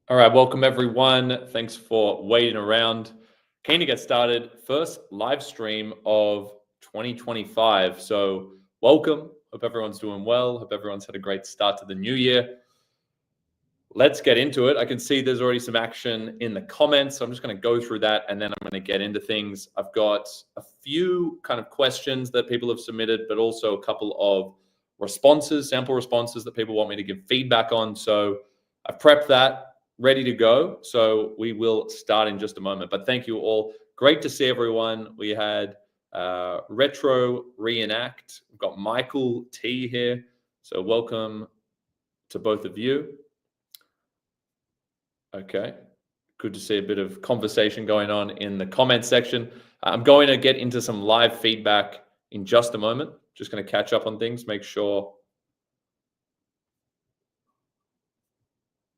All right, welcome everyone. Thanks for waiting around. Keen to get started. First live stream of 2025. So welcome. Hope everyone's doing well. Hope everyone's had a great start to the new year. Let's get into it. I can see there's already some action in the comments. So I'm just going to go through that and then I'm going to get into things. I've got a few kind of questions that people have submitted, but also a couple of responses, sample responses that people want me to give feedback on. So I've prepped that, ready to go. So we will start in just a moment. But thank you all. Great to see everyone. We had Retro Reenact. We've got Michael T here. So welcome to both of you. Okay, good to see a bit of conversation going on in the comment section. I'm going to get into some live feedback in just a moment. Just going to catch up on things, make sure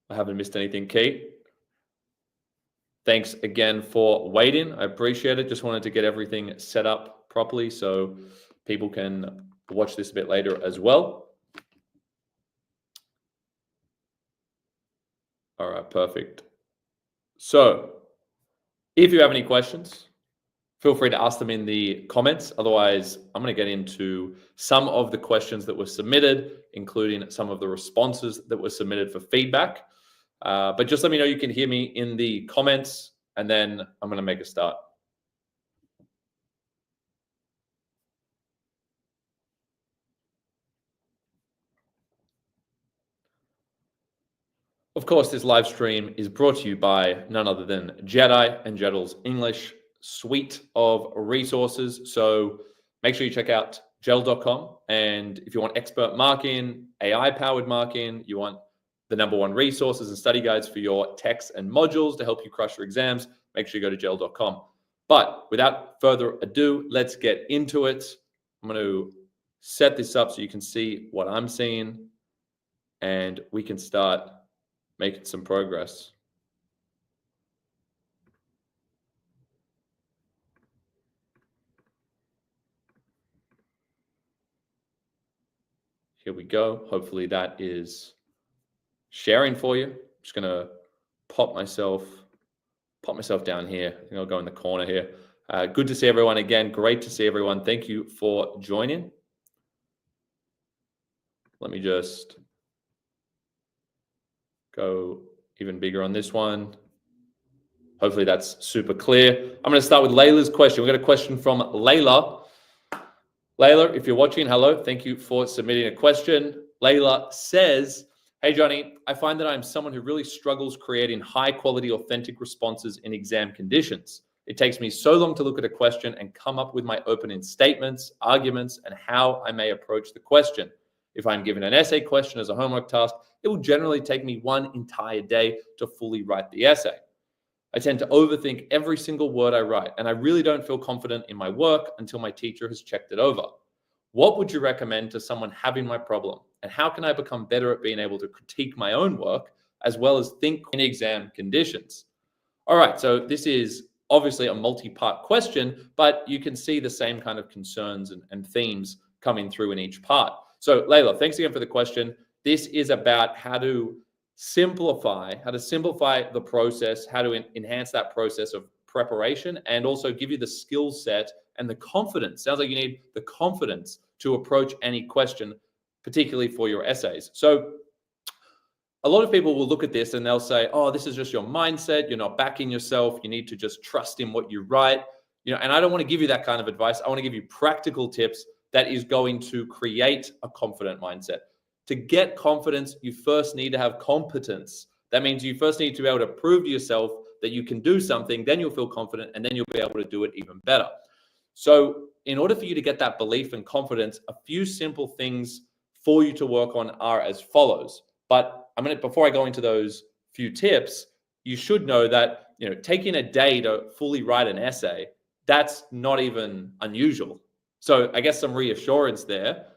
I haven't missed anything key. Thanks again for waiting. I appreciate it. Just wanted to get everything set up properly so people can watch this a bit later as well. All right, perfect. So if you have any questions, feel free to ask them in the comments. Otherwise, I'm going to get into some of the questions that were submitted, including some of the responses that were submitted for feedback. But just let me know you can hear me in the comments, and then I'm going to make a start. Of course, this live stream is brought to you by none other than JeddAI and Jeddle's English suite of resources. So make sure you check out Jeddle.com. And if you want expert marking, AI-powered marking, you want the #1 resources and study guides for your texts and modules to help you crush your exams, make sure you go to Jeddle.com. But without further ado, let's get into it. I'm going to set this up so you can see what I'm seeing, and we can start making some progress. Here we go. Hopefully that is sharing for you. I'm just gonna pop myself down here. I think I'll go in the corner here. Good to see everyone again. Great to see everyone. Thank you for joining. Let me just go even bigger on this one. Hopefully that's super clear. I'm going to start with Layla's question. We've got a question from Layla. Layla, if you're watching, hello. Thank you for submitting a question. Layla says, hey, Jonny, I find that I'm someone who really struggles creating high quality, authentic responses in exam conditions. It takes me so long to look at a question and come up with my opening statements, arguments, and how I may approach the question. If I'm given an essay question as a homework task, it will generally take me one entire day to fully write the essay. I tend to overthink every single word I write, and I really don't feel confident in my work until my teacher has checked it over. What would you recommend to someone having my problem? And how can I become better at being able to critique my own work as well as think in exam conditions? All right, so this is obviously a multi-part question, but you can see the same kind of concerns and themes coming through in each part. So Layla, thanks again for the question. This is about how to simplify the process, how to enhance that process of preparation, and also give you the skill set and the confidence. Sounds like you need the confidence to approach any question, particularly for your essays. So a lot of people will look at this and they'll say, oh, this is just your mindset. You're not backing yourself. You need to just trust in what you write. And I don't want to give you that kind of advice. I want to give you practical tips that is going to create a confident mindset. To get confidence, you first need to have competence. That means you first need to be able to prove to yourself that you can do something, then you'll feel confident, and then you'll be able to do it even better. So in order for you to get that belief and confidence, a few simple things for you to work on are as follows. But before I go into those few tips, you should know that taking a day to fully write an essay, that's not even unusual. So I guess some reassurance there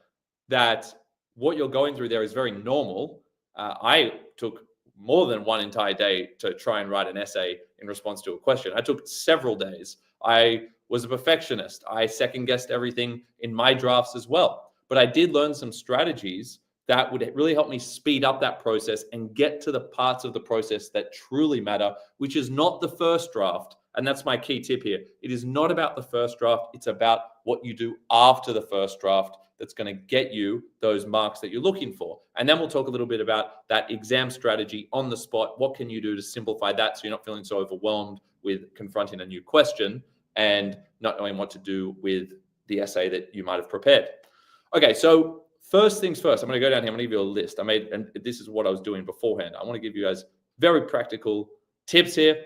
that what you're going through there is very normal. I took more than one entire day to try and write an essay in response to a question. I took several days. I was a perfectionist. I second-guessed everything in my drafts as well. But I did learn some strategies that would really help me speed up that process and get to the parts of the process that truly matter, which is not the first draft. And that's my key tip here. It is not about the first draft. It's about what you do after the first draft that's going to get you those marks that you're looking for. And then we'll talk a little bit about that exam strategy on the spot. What can you do to simplify that so you're not feeling so overwhelmed with confronting a new question and not knowing what to do with the essay that you might have prepared. Okay, so first things first, I'm going to go down here. I'm going to give you a list. And this is what I was doing beforehand. I want to give you guys very practical tips here.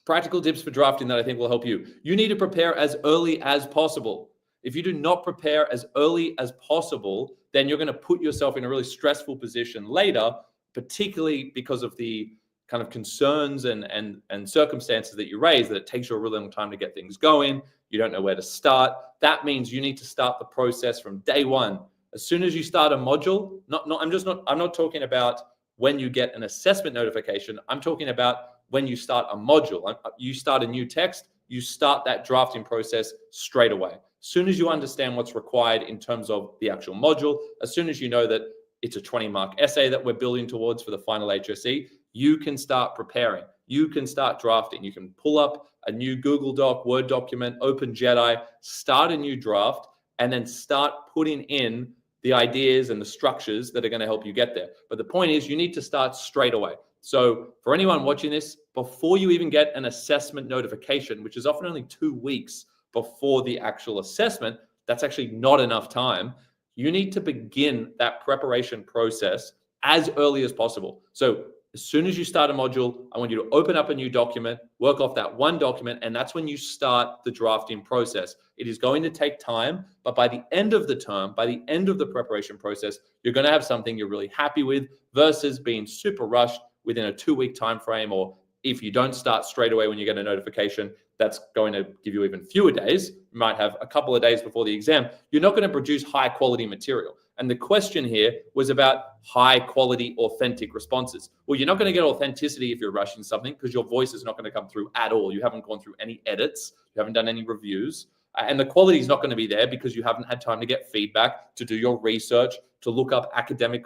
Practical tips for drafting that I think will help you. You need to prepare as early as possible. If you do not prepare as early as possible, then you're going to put yourself in a really stressful position later, particularly because of the kind of concerns and circumstances that you raise, that it takes you a really long time to get things going. You don't know where to start. That means you need to start the process from day one. As soon as you start a module, I'm not talking about when you get an assessment notification. I'm talking about when you start a module. You start a new text, you start that drafting process straight away. As soon as you understand what's required in terms of the actual module, as soon as you know that it's a 20-mark essay that we're building towards for the final HSC, you can start preparing. You can start drafting. You can pull up a new Google Doc, Word document, open JeddAI, start a new draft, and then start putting in the ideas and the structures that are going to help you get there. But the point is, you need to start straight away. So for anyone watching this, before you even get an assessment notification, which is often only 2 weeks before the actual assessment, that's actually not enough time. You need to begin that preparation process as early as possible. So as soon as you start a module, I want you to open up a new document, work off that one document, and that's when you start the drafting process. It is going to take time, but by the end of the term, by the end of the preparation process, you're going to have something you're really happy with versus being super rushed within a 2-week time frame, or if you don't start straight away when you get a notification, that's going to give you even fewer days. You might have a couple of days before the exam. You're not going to produce high quality material. And the question here was about high quality, authentic responses. Well, you're not going to get authenticity if you're rushing something because your voice is not going to come through at all. You haven't gone through any edits. You haven't done any reviews. And the quality is not going to be there because you haven't had time to get feedback, to do your research, to look up academic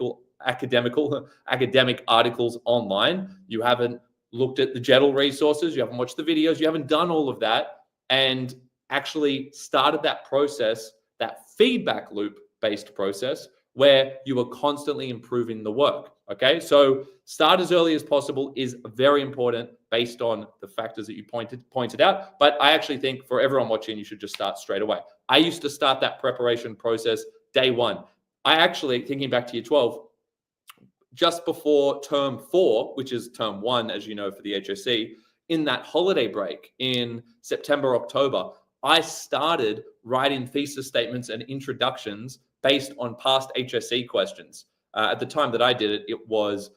articles online. You haven't looked at the Jeddle resources. You haven't watched the videos. You haven't done all of that and actually started that process, that feedback loop based process where you are constantly improving the work. Okay, so start as early as possible is very important based on the factors that you pointed out. But I actually think for everyone watching, you should just start straight away. I used to start that preparation process day one. I actually, thinking back to year 12, just before term 4, which is term 1, as you know, for the HSC, in that holiday break in September, October, I started writing thesis statements and introductions based on past HSC questions. At the time that I did it, it was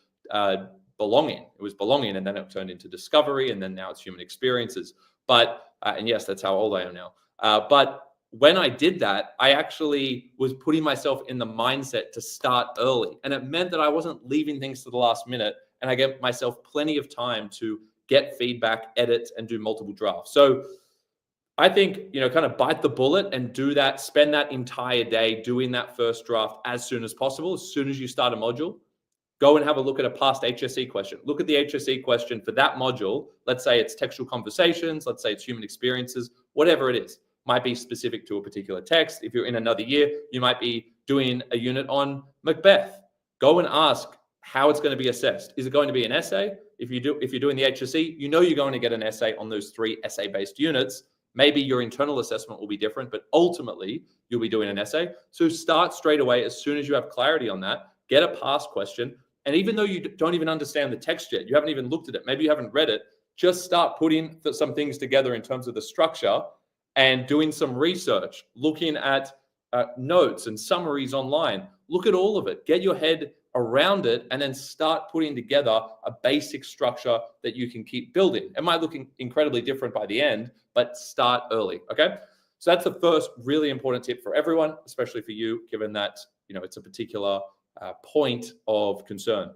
belonging. It was belonging, and then it turned into discovery, and then now it's human experiences. But, and yes, that's how old I am now. But when I did that, I actually was putting myself in the mindset to start early. And it meant that I wasn't leaving things to the last minute, and I gave myself plenty of time to get feedback, edit, and do multiple drafts. So I think, kind of bite the bullet and do that, spend that entire day doing that first draft as soon as possible. As soon as you start a module, go and have a look at a past HSC question. Look at the HSC question for that module. Let's say it's textual conversations. Let's say it's human experiences, whatever it is. Might be specific to a particular text. If you're in another year, you might be doing a unit on Macbeth. Go and ask how it's going to be assessed. Is it going to be an essay? If you're doing the HSC, you're going to get an essay on those 3 essay-based units. Maybe your internal assessment will be different, but ultimately you'll be doing an essay. So start straight away as soon as you have clarity on that. Get a past question. And even though you don't even understand the text yet, you haven't even looked at it, maybe you haven't read it, just start putting some things together in terms of the structure and doing some research, looking at notes and summaries online. Look at all of it. Get your head around it and then start putting together a basic structure that you can keep building. It might look incredibly different by the end, but start early, okay? So that's the first really important tip for everyone, especially for you, given that, it's a particular point of concern.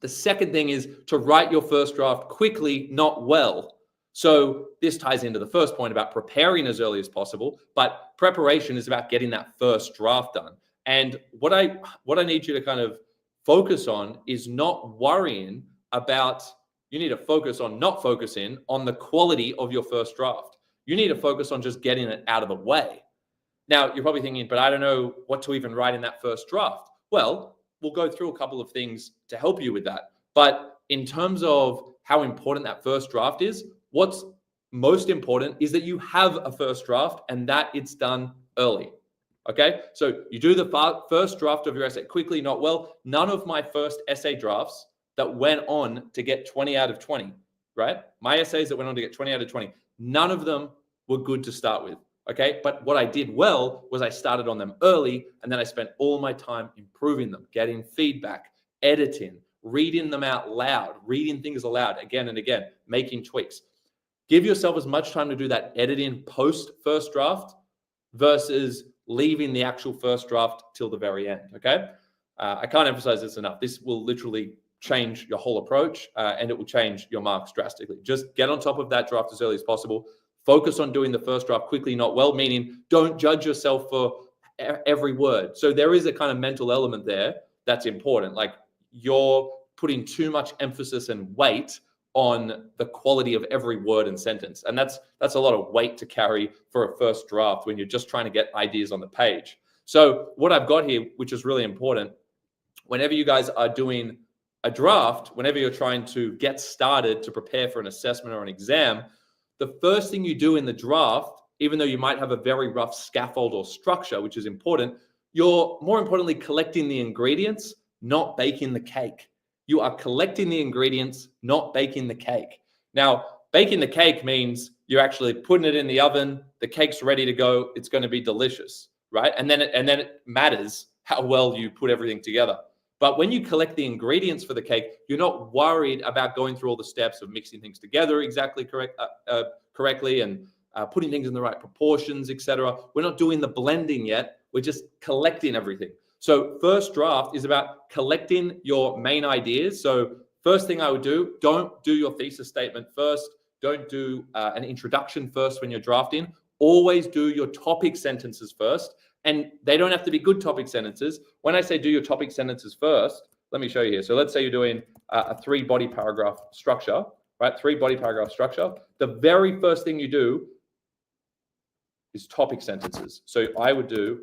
The second thing is to write your first draft quickly, not well. So this ties into the first point about preparing as early as possible, but preparation is about getting that first draft done. And what I need you to kind of focus on is not worrying about, you need to focus on not focusing on the quality of your first draft. You need to focus on just getting it out of the way. Now, you're probably thinking, but I don't know what to even write in that first draft. Well, we'll go through a couple of things to help you with that. But in terms of how important that first draft is, what's most important is that you have a first draft and that it's done early. Okay, so you do the first draft of your essay quickly, not well. None of my first essay drafts that went on to get 20 out of 20, right? My essays that went on to get 20 out of 20, none of them were good to start with. Okay, but what I did well was I started on them early, and then I spent all my time improving them, getting feedback, editing, reading them out loud, reading things aloud again and again, making tweaks. Give yourself as much time to do that editing post first draft versus leaving the actual first draft till the very end. Okay, I can't emphasize this enough. This will literally change your whole approach, and it will change your marks drastically. Just get on top of that draft as early as possible. Focus on doing the first draft quickly, not well, meaning don't judge yourself for every word. So there is a kind of mental element there that's important. Like, you're putting too much emphasis and weight on the quality of every word and sentence. And that's a lot of weight to carry for a first draft when you're just trying to get ideas on the page. So what I've got here, which is really important, whenever you guys are doing a draft, whenever you're trying to get started to prepare for an assessment or an exam, the first thing you do in the draft, even though you might have a very rough scaffold or structure, which is important, you're more importantly collecting the ingredients, not baking the cake. You are collecting the ingredients, not baking the cake. Now, baking the cake means you're actually putting it in the oven, the cake's ready to go, it's going to be delicious, right? And then it matters how well you put everything together. But when you collect the ingredients for the cake, you're not worried about going through all the steps of mixing things together exactly correctly and putting things in the right proportions, etc. We're not doing the blending yet. We're just collecting everything. So first draft is about collecting your main ideas. So first thing I would do, don't do your thesis statement first. Don't do an introduction first when you're drafting. Always do your topic sentences first. And they don't have to be good topic sentences. When I say do your topic sentences first, let me show you here. So let's say you're doing a 3-body paragraph structure, right? 3-body paragraph structure. The very first thing you do is topic sentences. So I would do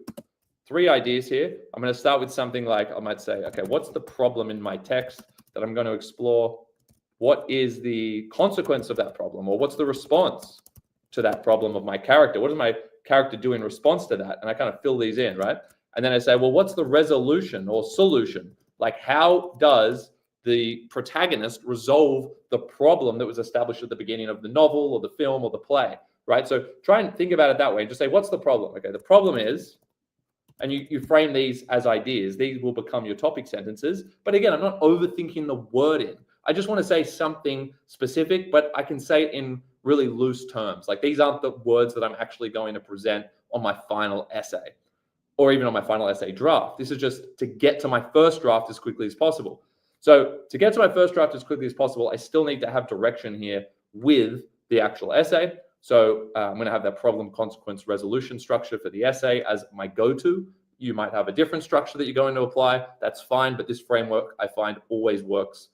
3 ideas here. I'm going to start with something like, I might say, okay, what's the problem in my text that I'm going to explore? What is the consequence of that problem? Or what's the response to that problem of my character? What does my character do in response to that? And I kind of fill these in, right? And then I say, well, what's the resolution or solution? Like, how does the protagonist resolve the problem that was established at the beginning of the novel or the film or the play, right? So try and think about it that way and just say, what's the problem? Okay, the problem is, and you frame these as ideas. These will become your topic sentences. But again, I'm not overthinking the wording. I just want to say something specific, but I can say it in really loose terms. Like, these aren't the words that I'm actually going to present on my final essay or even on my final essay draft. This is just to get to my first draft as quickly as possible. So to get to my first draft as quickly as possible, I still need to have direction here with the actual essay. So I'm going to have that problem, consequence, resolution structure for the essay as my go-to. You might have a different structure that you're going to apply. That's fine. But this framework, I find, always works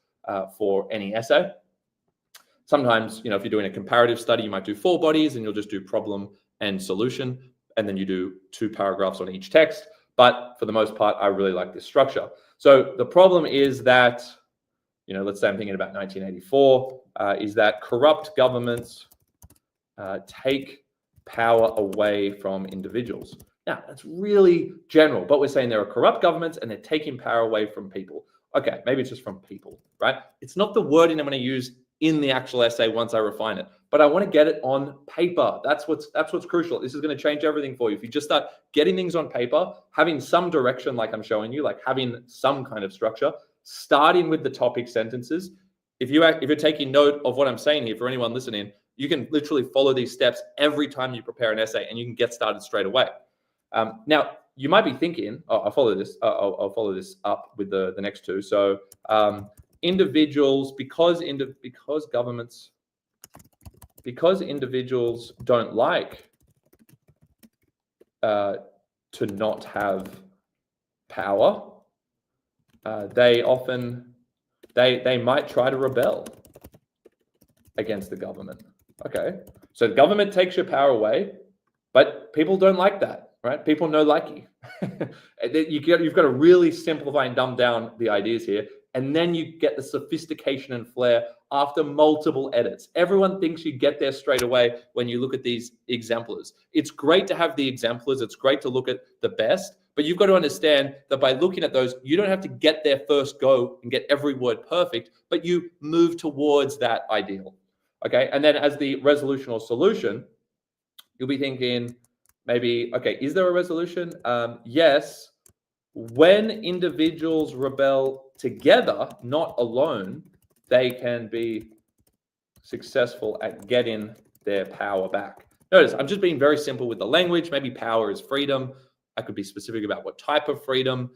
for any essay. Sometimes, if you're doing a comparative study, you might do 4 bodies and you'll just do problem and solution. And then you do 2 paragraphs on each text. But for the most part, I really like this structure. So the problem is that, let's say I'm thinking about 1984, is that corrupt governments take power away from individuals. Now, that's really general, but we're saying there are corrupt governments and they're taking power away from people. Okay, maybe it's just from people, right? It's not the wording I'm going to use in the actual essay once I refine it, but I want to get it on paper. That's what's crucial. This is going to change everything for you. If you just start getting things on paper, having some direction, like I'm showing you, like having some kind of structure, starting with the topic sentences. If you're taking note of what I'm saying here, for anyone listening, you can literally follow these steps every time you prepare an essay, and you can get started straight away. Now, you might be thinking, I'll follow this. I'll follow this up with the next 2. So individuals, because individuals don't like to not have power, they might try to rebel against the government. Okay, so the government takes your power away, but people don't like that, right? People no likey. You've got to really simplify and dumb down the ideas here, and then you get the sophistication and flair after multiple edits. Everyone thinks you get there straight away when you look at these exemplars. It's great to have the exemplars. It's great to look at the best, but you've got to understand that by looking at those, you don't have to get there first go and get every word perfect, but you move towards that ideal. Okay, and then as the resolution or solution, you'll be thinking maybe, okay, is there a resolution? Yes. When individuals rebel together, not alone, they can be successful at getting their power back. Notice, I'm just being very simple with the language. Maybe power is freedom. I could be specific about what type of freedom.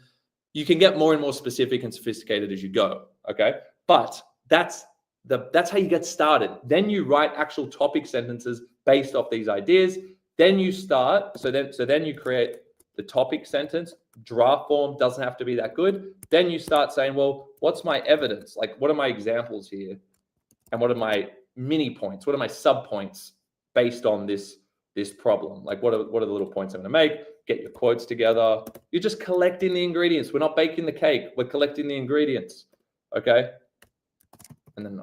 You can get more and more specific and sophisticated as you go, okay? But that's how you get started. Then you write actual topic sentences based off these ideas. Then you start, so then you create the topic sentence. Draft form doesn't have to be that good. Then you start saying, well, what's my evidence? Like, what are my examples here? And what are my mini points? What are my sub points based on this problem? Like, what are the little points I'm going to make? Get your quotes together. You're just collecting the ingredients. We're not baking the cake. We're collecting the ingredients. Okay. And then,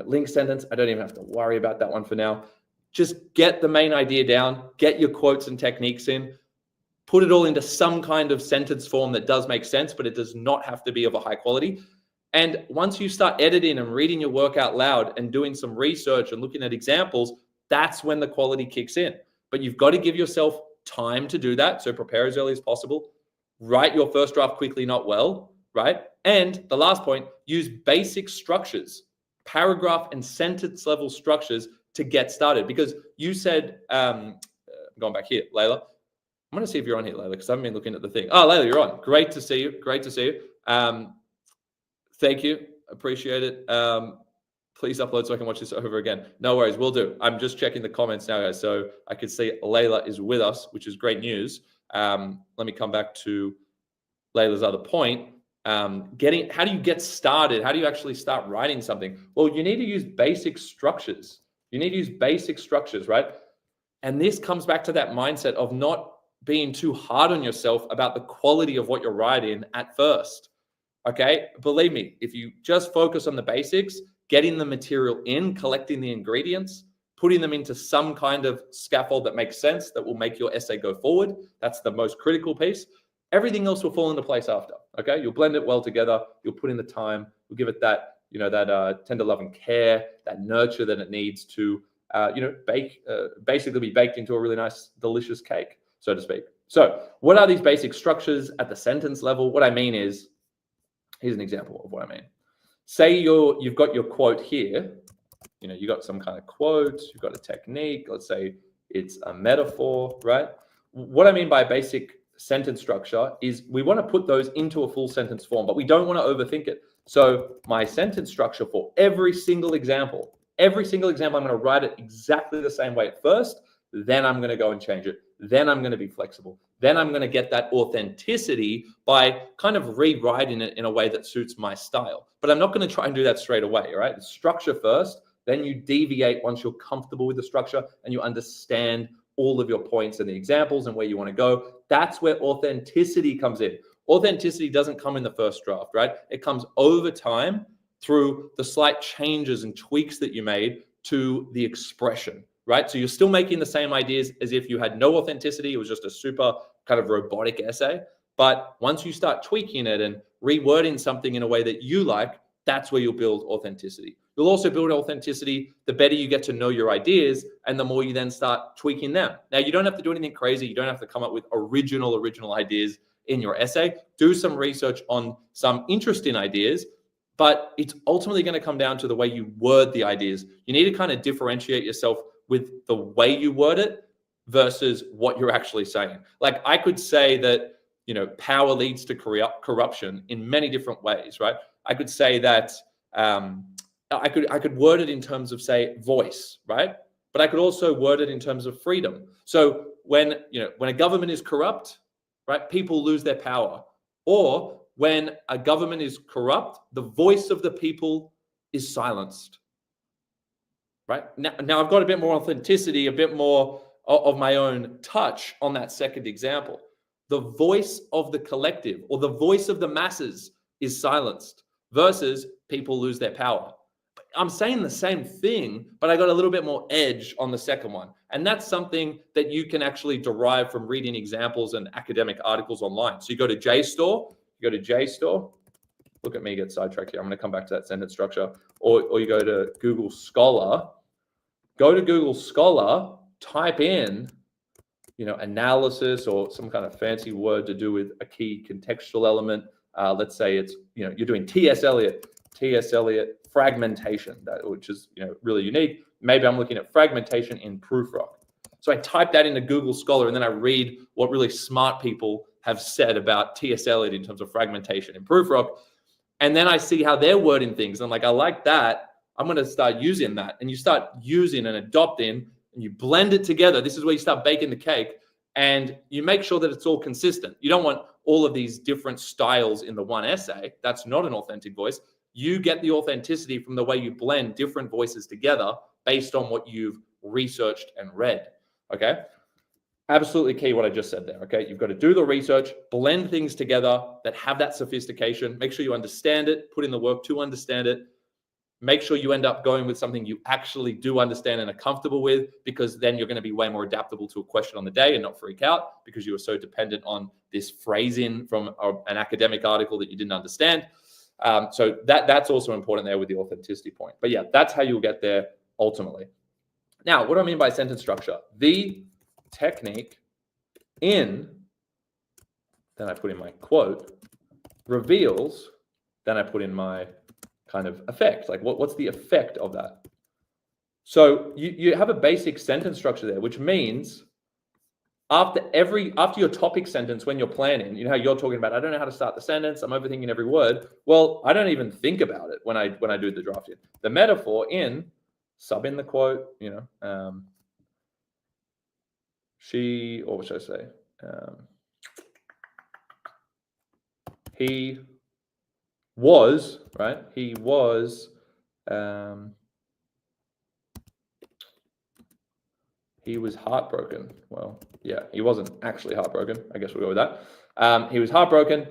link sentence. I don't even have to worry about that one for now. Just get the main idea down, get your quotes and techniques in, put it all into some kind of sentence form that does make sense, but it does not have to be of a high quality. And once you start editing and reading your work out loud and doing some research and looking at examples, that's when the quality kicks in. But you've got to give yourself time to do that. So prepare as early as possible. Write your first draft quickly, not well, right? And the last point, use basic structures, paragraph and sentence level structures to get started. Because you said, going back here, Layla, I'm going to see if you're on here, Layla, because I haven't been looking at the thing. Oh, Layla, you're on. Great to see you. Great to see you. Thank you. Appreciate it. Please upload so I can watch this over again. No worries. Will do. I'm just checking the comments now, guys. So I can see Layla is with us, which is great news. Let me come back to Layla's other point. How do you get started? How do you actually start writing something? Well, you need to use basic structures. You need to use basic structures, right? And this comes back to that mindset of not being too hard on yourself about the quality of what you're writing at first. Okay? Believe me, if you just focus on the basics, getting the material in, collecting the ingredients, putting them into some kind of scaffold that makes sense, that will make your essay go forward, that's the most critical piece. Everything else will fall into place after. Okay? You'll blend it well together. You'll put in the time. You'll give it that, tender love and care, that nurture that it needs to, basically be baked into a really nice, delicious cake, so to speak. So what are these basic structures at the sentence level? What I mean is, here's an example of what I mean. Say you've got your quote here. You got some kind of quote. You've got a technique. Let's say it's a metaphor, right? What I mean by basic sentence structure is we want to put those into a full sentence form, but we don't want to overthink it. So my sentence structure for every single example, I'm going to write it exactly the same way at first. Then I'm going to go and change it. Then I'm going to be flexible. Then I'm going to get that authenticity by kind of rewriting it in a way that suits my style. But I'm not going to try and do that straight away, right? Structure first, then you deviate once you're comfortable with the structure and you understand all of your points and the examples and where you want to go. That's where authenticity comes in. Authenticity doesn't come in the first draft, right? It comes over time through the slight changes and tweaks that you made to the expression, right? So you're still making the same ideas as if you had no authenticity. It was just a super kind of robotic essay. But once you start tweaking it and rewording something in a way that you like, that's where you'll build authenticity. You'll also build authenticity the better you get to know your ideas and the more you then start tweaking them. Now, you don't have to do anything crazy. You don't have to come up with original ideas in your essay. Do some research on some interesting ideas, but it's ultimately going to come down to the way you word the ideas. You need to kind of differentiate yourself with the way you word it versus what you're actually saying. Like I could say that, power leads to corruption in many different ways, right? I could say that I could word it in terms of, say, voice, right? But I could also word it in terms of freedom. So when a government is corrupt, right, people lose their power. Or when a government is corrupt, the voice of the people is silenced. Right? Now I've got a bit more authenticity, a bit more of my own touch on that second example. The voice of the collective or the voice of the masses is silenced versus people lose their power. I'm saying the same thing, but I got a little bit more edge on the second one. And that's something that you can actually derive from reading examples and academic articles online. So you go to JSTOR, look at me get sidetracked here. I'm going to come back to that sentence structure. Or you go to Google Scholar. Go to Google Scholar, type in, analysis or some kind of fancy word to do with a key contextual element. Let's say it's, you're doing T.S. Eliot fragmentation, which is, really unique. Maybe I'm looking at fragmentation in Proofrock. So I type that into Google Scholar and then I read what really smart people have said about T.S. Eliot in terms of fragmentation in Proofrock. And then I see how they're wording things. I'm like, I like that. I'm going to start using that. And you start using and adopting and you blend it together. This is where you start baking the cake and you make sure that it's all consistent. You don't want all of these different styles in the one essay. That's not an authentic voice. You get the authenticity from the way you blend different voices together based on what you've researched and read. Okay. Absolutely key what I just said there. Okay. You've got to do the research, blend things together that have that sophistication. Make sure you understand it, put in the work to understand it. Make sure you end up going with something you actually do understand and are comfortable with, because then you're going to be way more adaptable to a question on the day and not freak out because you were so dependent on this phrasing from an academic article that you didn't understand. So that's also important there with the authenticity point. But yeah, that's how you'll get there ultimately. Now, what do I mean by sentence structure? The technique then I put in my quote, reveals, then I put in my kind of effect. Like what's the effect of that? So you have a basic sentence structure there, which means after your topic sentence, when you're planning, how you're talking about, I don't know how to start the sentence, I'm overthinking every word. Well, I don't even think about it when I do the drafting. The metaphor sub in the quote, she, or what should I say? He was, right? He was heartbroken. Well, yeah, he wasn't actually heartbroken. I guess we'll go with that. He was heartbroken.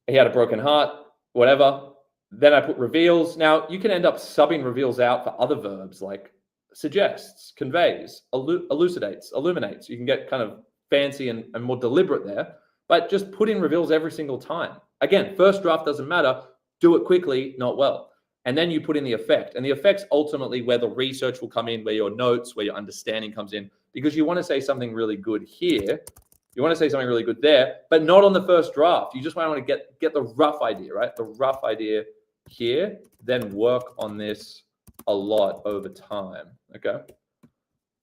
He had a broken heart, whatever. Then I put reveals. Now, you can end up subbing reveals out for other verbs like suggests, conveys, elucidates, illuminates. You can get kind of fancy and more deliberate there, but just put in reveals every single time. Again, first draft doesn't matter. Do it quickly, not well. And then you put in the effect. And the effect's ultimately where the research will come in, where your notes, where your understanding comes in, because you want to say something really good here. You want to say something really good there, but not on the first draft. You just want to get the rough idea, right? The rough idea here, then work on this a lot over time, okay?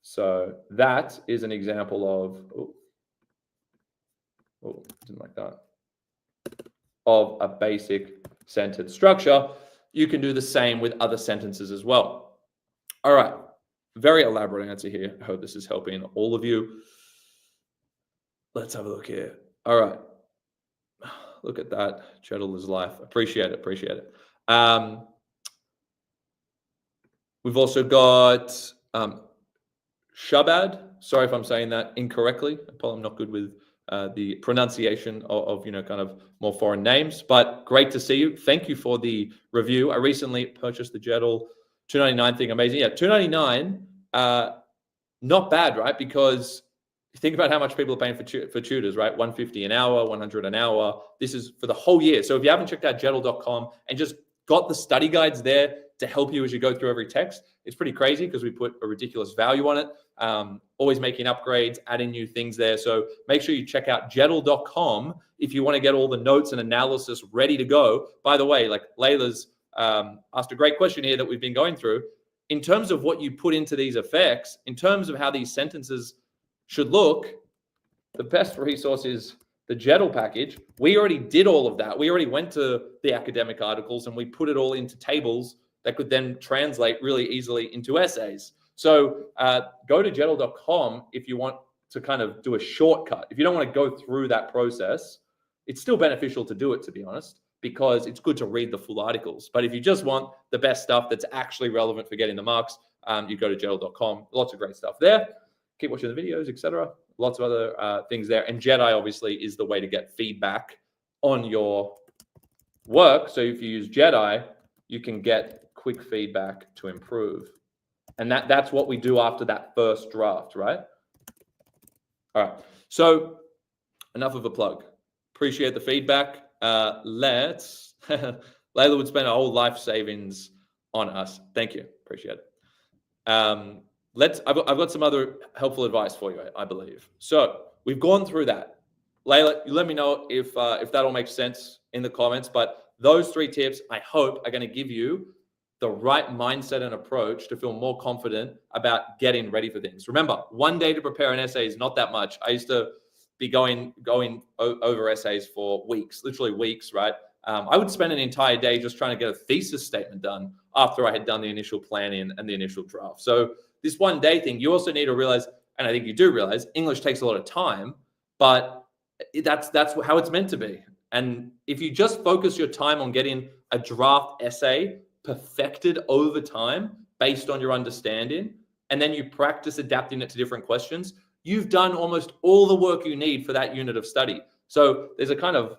So that is an example of, didn't like that, of a basic sentence structure. You can do the same with other sentences as well. All right, very elaborate answer here. I hope this is helping all of you. Let's have a look here. All right, look at that. Jeddle is life. Appreciate it. We've also got Shabad. Sorry if I'm saying that incorrectly. I'm not good with the pronunciation of kind of more foreign names, but great to see you. Thank you for the review. I recently purchased the Jeddle $2.99 thing. Amazing. Yeah, $2.99. Not bad, right? Because think about how much people are paying for tutors, right? $150 an hour, $100 an hour. This is for the whole year. So if you haven't checked out Jeddle.com and just got the study guides there to help you as you go through every text, it's pretty crazy because we put a ridiculous value on it. Always making upgrades, adding new things there. So make sure you check out Jeddle.com if you want to get all the notes and analysis ready to go. By the way, like Layla's asked a great question here that we've been going through. In terms of what you put into these effects, in terms of how these sentences should look, the best resource is the Jeddle package. We already did all of that. We already went to the academic articles and we put it all into tables that could then translate really easily into essays. So go to Jeddle.com if you want to kind of do a shortcut. If you don't want to go through that process, it's still beneficial to do it, to be honest, because it's good to read the full articles. But if you just want the best stuff that's actually relevant for getting the marks, you go to Jeddle.com. Lots of great stuff there. Keep watching the videos, etc. Lots of other things there. And JeddAI obviously is the way to get feedback on your work. So if you use JeddAI, you can get quick feedback to improve. And that's what we do after that first draft, right? All right. So enough of a plug. Appreciate the feedback. Let's Layla would spend her whole life savings on us. Thank you. Appreciate it. I've got some other helpful advice for you, I believe. So we've gone through that. Layla, you let me know if that all makes sense in the comments. But those 3 tips, I hope, are going to give you the right mindset and approach to feel more confident about getting ready for things. Remember, 1 day to prepare an essay is not that much. I used to be going over essays for weeks, literally weeks, right? I would spend an entire day just trying to get a thesis statement done after I had done the initial planning and the initial draft. So this 1 day thing, you also need to realize, and I think you do realize, English takes a lot of time, but that's how it's meant to be. And if you just focus your time on getting a draft essay perfected over time based on your understanding, and then you practice adapting it to different questions, you've done almost all the work you need for that unit of study. So there's a kind of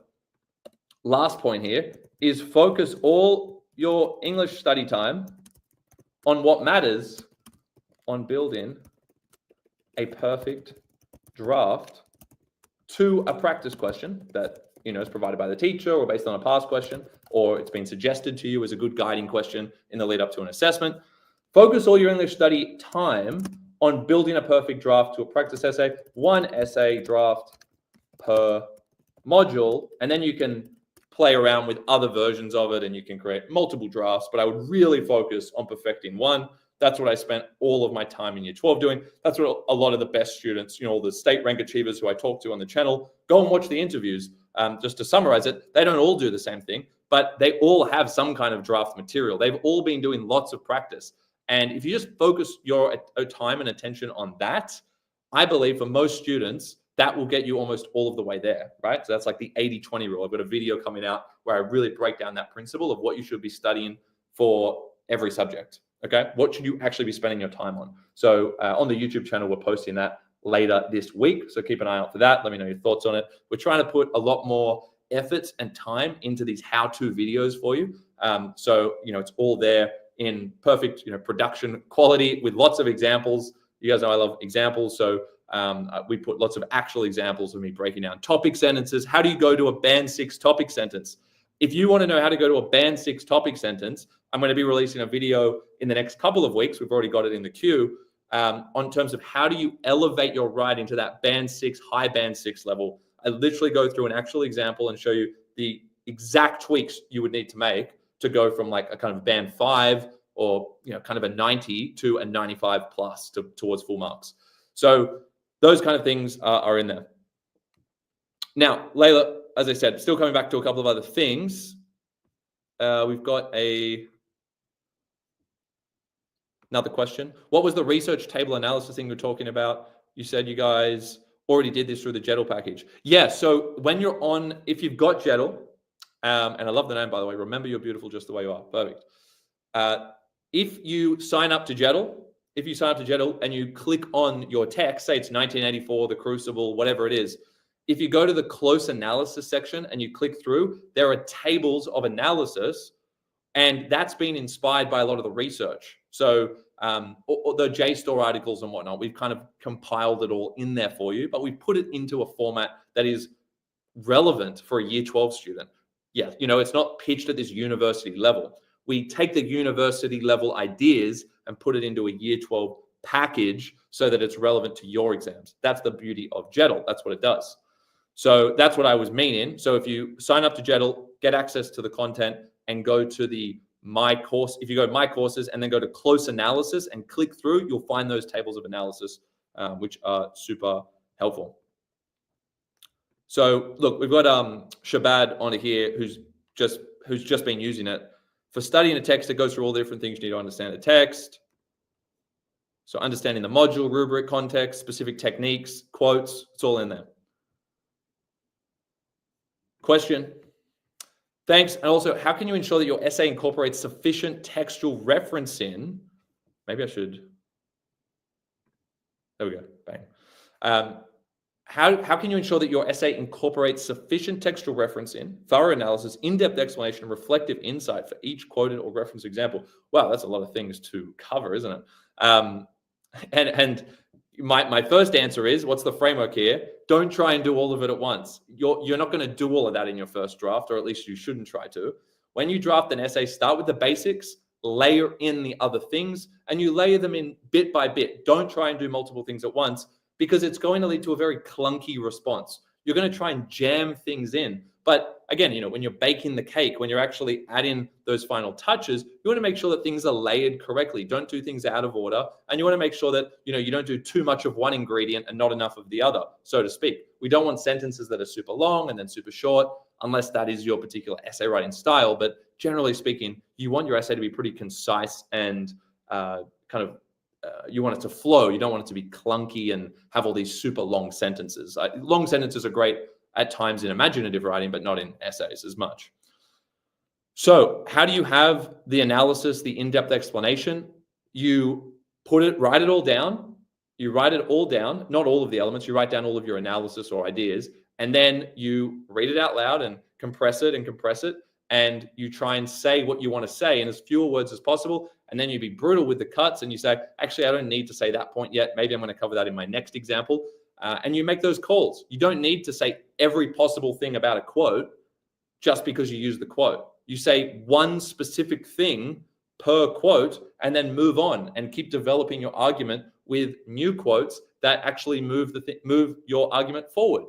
last point here is focus all your English study time on what matters, on building a perfect draft to a practice question that is provided by the teacher or based on a past question, or it's been suggested to you as a good guiding question in the lead up to an assessment. Focus all your English study time on building a perfect draft to a practice essay, 1 essay draft per module, and then you can play around with other versions of it and you can create multiple drafts, but I would really focus on perfecting 1. That's what I spent all of my time in year 12 doing. That's what a lot of the best students, all the state rank achievers who I talk to on the channel, go and watch the interviews. Just to summarize it, they don't all do the same thing, but they all have some kind of draft material. They've all been doing lots of practice. And if you just focus your time and attention on that, I believe for most students, that will get you almost all of the way there, right? So that's like the 80-20 rule. I've got a video coming out where I really break down that principle of what you should be studying for every subject, okay? What should you actually be spending your time on? So on the YouTube channel, we're posting that later this week. So keep an eye out for that. Let me know your thoughts on it. We're trying to put a lot more effort and time into these how-to videos for you. So, it's all there in perfect, production quality with lots of examples. You guys know I love examples. So we put lots of actual examples of me breaking down topic sentences. How do you go to a band 6 topic sentence? If you want to know how to go to a band 6 topic sentence, I'm going to be releasing a video in the next couple of weeks. We've already got it in the queue on terms of how do you elevate your writing to that band 6, high band 6 level. I literally go through an actual example and show you the exact tweaks you would need to make to go from like a kind of band 5 or kind of a 90 to a 95 plus towards full marks. So those kind of things are in there. Now, Layla, as I said, still coming back to a couple of other things. We've got another question. What was the research table analysis thing you're talking about? You said you guys already did this through the Jeddle package. Yeah, so when you're if you've got Jeddle, and I love the name, by the way, remember you're beautiful just the way you are. Perfect. If you sign up to Jeddle, and you click on your text, say it's 1984, the Crucible, whatever it is, if you go to the close analysis section and you click through, there are tables of analysis, and that's been inspired by a lot of the research. So the JSTOR articles and whatnot, we've kind of compiled it all in there for you, but we put it into a format that is relevant for a year 12 student. Yeah, it's not pitched at this university level. We take the university level ideas and put it into a year 12 package so that it's relevant to your exams. That's the beauty of Jeddle. That's what it does. So that's what I was meaning. So if you sign up to Jeddle, get access to the content and go to the My Course. If you go to My Courses and then go to Close Analysis and click through, you'll find those tables of analysis, which are super helpful. So look, we've got Shabad on here who's just been using it. For studying a text, it goes through all the different things you need to understand the text. So understanding the module, rubric, context, specific techniques, quotes, it's all in there. Question. Thanks. And also, how can you ensure that your essay incorporates sufficient textual reference in? Maybe I should. There we go. Bang. How can you ensure that your essay incorporates sufficient textual reference in, thorough analysis, in-depth explanation, and reflective insight for each quoted or referenced example? Wow, that's a lot of things to cover, isn't it? And my first answer is, what's the framework here? Don't try and do all of it at once. You're not going to do all of that in your first draft, or at least you shouldn't try to. When you draft an essay, start with the basics, layer in the other things, and you layer them in bit by bit. Don't try and do multiple things at once, because it's going to lead to a very clunky response. You're going to try and jam things in. But again, when you're baking the cake, when you're actually adding those final touches, you want to make sure that things are layered correctly. Don't do things out of order. And you want to make sure that, you don't do too much of one ingredient and not enough of the other, so to speak. We don't want sentences that are super long and then super short, unless that is your particular essay writing style. But generally speaking, you want your essay to be pretty concise and you want it to flow. You don't want it to be clunky and have all these super long sentences. Long sentences are great at times in imaginative writing, but not in essays as much. So how do you have the analysis, the in-depth explanation? You write it all down. You write it all down, not all of the elements. You write down all of your analysis or ideas, and then you read it out loud and compress it. And you try and say what you want to say in as fewer words as possible. And then you be brutal with the cuts and you say, actually, I don't need to say that point yet. Maybe I'm going to cover that in my next example. And you make those calls. You don't need to say every possible thing about a quote just because you use the quote. You say one specific thing per quote and then move on and keep developing your argument with new quotes that actually move your argument forward,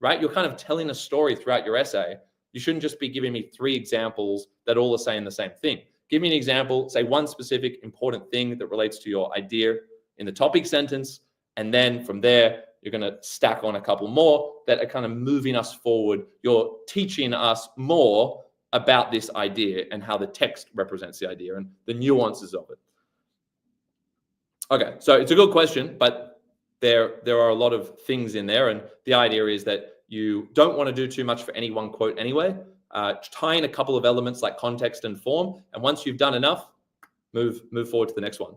right? You're kind of telling a story throughout your essay. You shouldn't just be giving me 3 examples that all are saying the same thing. Give me an example, say one specific important thing that relates to your idea in the topic sentence. And then from there, you're going to stack on a couple more that are kind of moving us forward. You're teaching us more about this idea and how the text represents the idea and the nuances of it. Okay, so it's a good question, but there are a lot of things in there. And the idea is that you don't want to do too much for any one quote anyway. Tie in a couple of elements like context and form. And once you've done enough, move forward to the next one.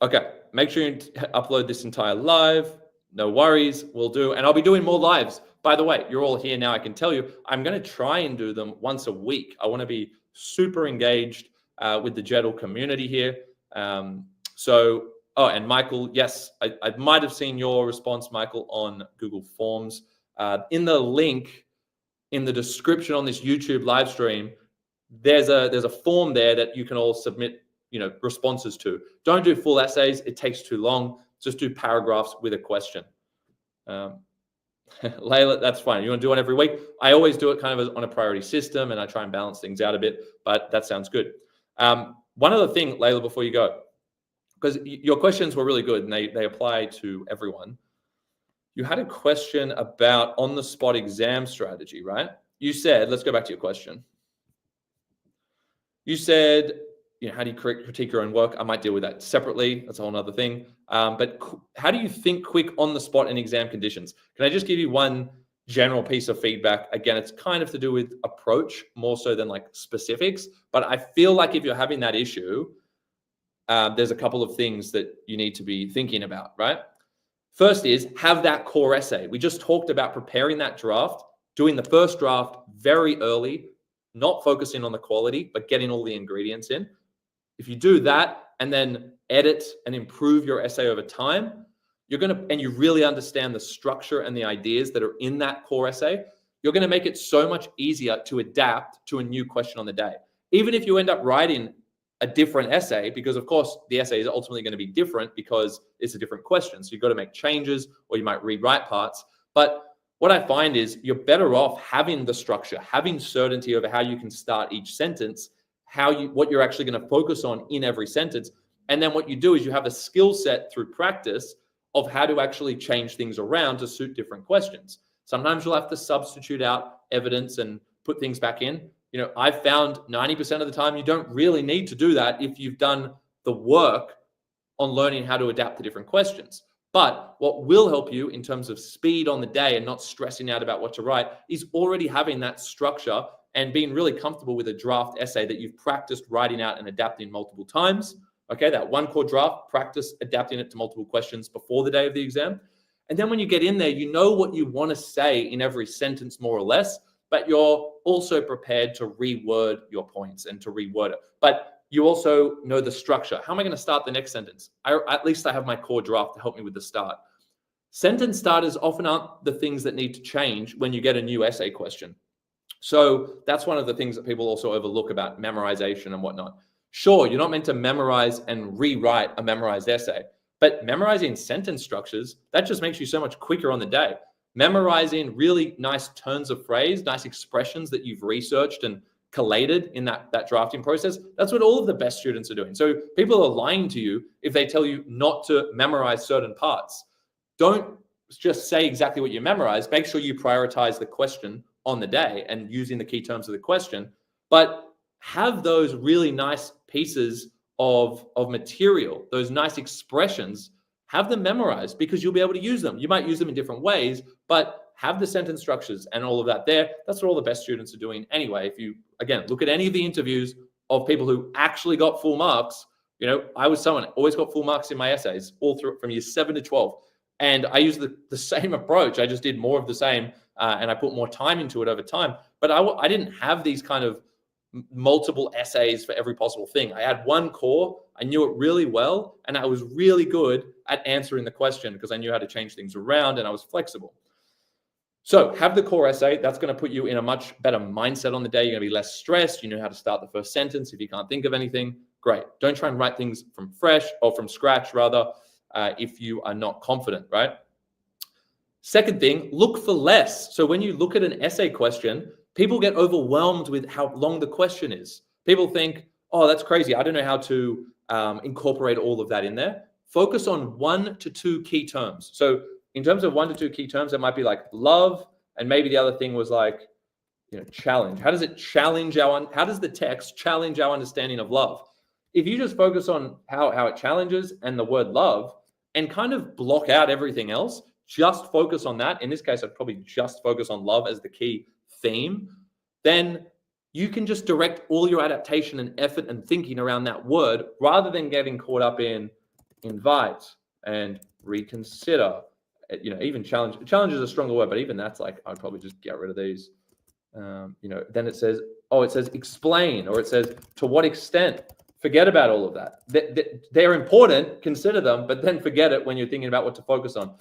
Okay, make sure you upload this entire live. No worries, we'll do. And I'll be doing more lives. By the way, you're all here now. I can tell you, I'm going to try and do them once a week. I want to be super engaged with the Jeddle community here. Oh, and Michael, yes, I might have seen your response, Michael, on Google Forms. In the link in the description on this YouTube live stream, there's a form there that you can all submit, responses to. Don't do full essays; it takes too long. Just do paragraphs with a question. Layla, that's fine. You want to do one every week? I always do it kind of on a priority system, and I try and balance things out a bit. But that sounds good. One other thing, Layla, before you go, because your questions were really good and they apply to everyone. You had a question about on-the-spot exam strategy, right? You said, let's go back to your question. You said, how do you critique your own work? I might deal with that separately. That's a whole other thing. But how do you think quick on-the-spot in exam conditions? Can I just give you one general piece of feedback? Again, it's kind of to do with approach more so than like specifics. But I feel like if you're having that issue, there's a couple of things that you need to be thinking about, right? First is have that core essay. We just talked about preparing that draft, doing the first draft very early, not focusing on the quality, but getting all the ingredients in. If you do that and then edit and improve your essay over time, and you really understand the structure and the ideas that are in that core essay, you're going to make it so much easier to adapt to a new question on the day. Even if you end up writing a different essay, because of course the essay is ultimately going to be different because it's a different question. So you've got to make changes or you might rewrite parts. But what I find is you're better off having the structure, having certainty over how you can start each sentence, what you're actually going to focus on in every sentence. And then what you do is you have a skill set through practice of how to actually change things around to suit different questions. Sometimes you'll have to substitute out evidence and put things back in. I've found 90% of the time you don't really need to do that if you've done the work on learning how to adapt to different questions. But what will help you in terms of speed on the day and not stressing out about what to write is already having that structure and being really comfortable with a draft essay that you've practiced writing out and adapting multiple times. Okay, that one core draft, practice adapting it to multiple questions before the day of the exam. And then when you get in there, you know what you want to say in every sentence, more or less, but you're also prepared to reword your points and to reword it. But you also know the structure. How am I going to start the next sentence? At least I have my core draft to help me with the start. Sentence starters often aren't the things that need to change when you get a new essay question. So that's one of the things that people also overlook about memorization and whatnot. Sure, you're not meant to memorize and rewrite a memorized essay, but memorizing sentence structures, that just makes you so much quicker on the day. Memorizing really nice turns of phrase, nice expressions that you've researched and collated in that drafting process, that's what all of the best students are doing. So people are lying to you if they tell you not to memorize certain parts. Don't just say exactly what you memorize. Make sure you prioritize the question on the day and using the key terms of the question, but have those really nice pieces of material, those nice expressions, have them memorized because you'll be able to use them. You might use them in different ways, but have the sentence structures and all of that there. That's what all the best students are doing anyway. If you, again, look at any of the interviews of people who actually got full marks, you know, I was someone always got full marks in my essays all through from year 7 to 12. And I used the same approach. I just did more of the same and I put more time into it over time. But I didn't have these kind of multiple essays for every possible thing. I had one core, I knew it really well, and I was really good at answering the question because I knew how to change things around and I was flexible. So have the core essay. That's going to put you in a much better mindset on the day. You're going to be less stressed. You know how to start the first sentence. If you can't think of anything, great. Don't try and write things from scratch rather, if you are not confident, right? Second thing, look for less. So when you look at an essay question, people get overwhelmed with how long the question is. People think, oh, that's crazy. I don't know how to incorporate all of that in there. Focus on 1 to 2 key terms. So in terms of 1 to 2 key terms, it might be like love, and maybe the other thing was like, you know, challenge. How does it challenge how does the text challenge our understanding of love? If you just focus on how it challenges and the word love and kind of block out everything else, just focus on that. In this case, I'd probably just focus on love as the key theme. Then you can just direct all your adaptation and effort and thinking around that word rather than getting caught up in invite and reconsider. You know, even challenge is a stronger word, but even that's like, I'd probably just get rid of these. You know, then it says explain, or it says to what extent. Forget about all of that. They're important, consider them, but then forget it when you're thinking about what to focus on.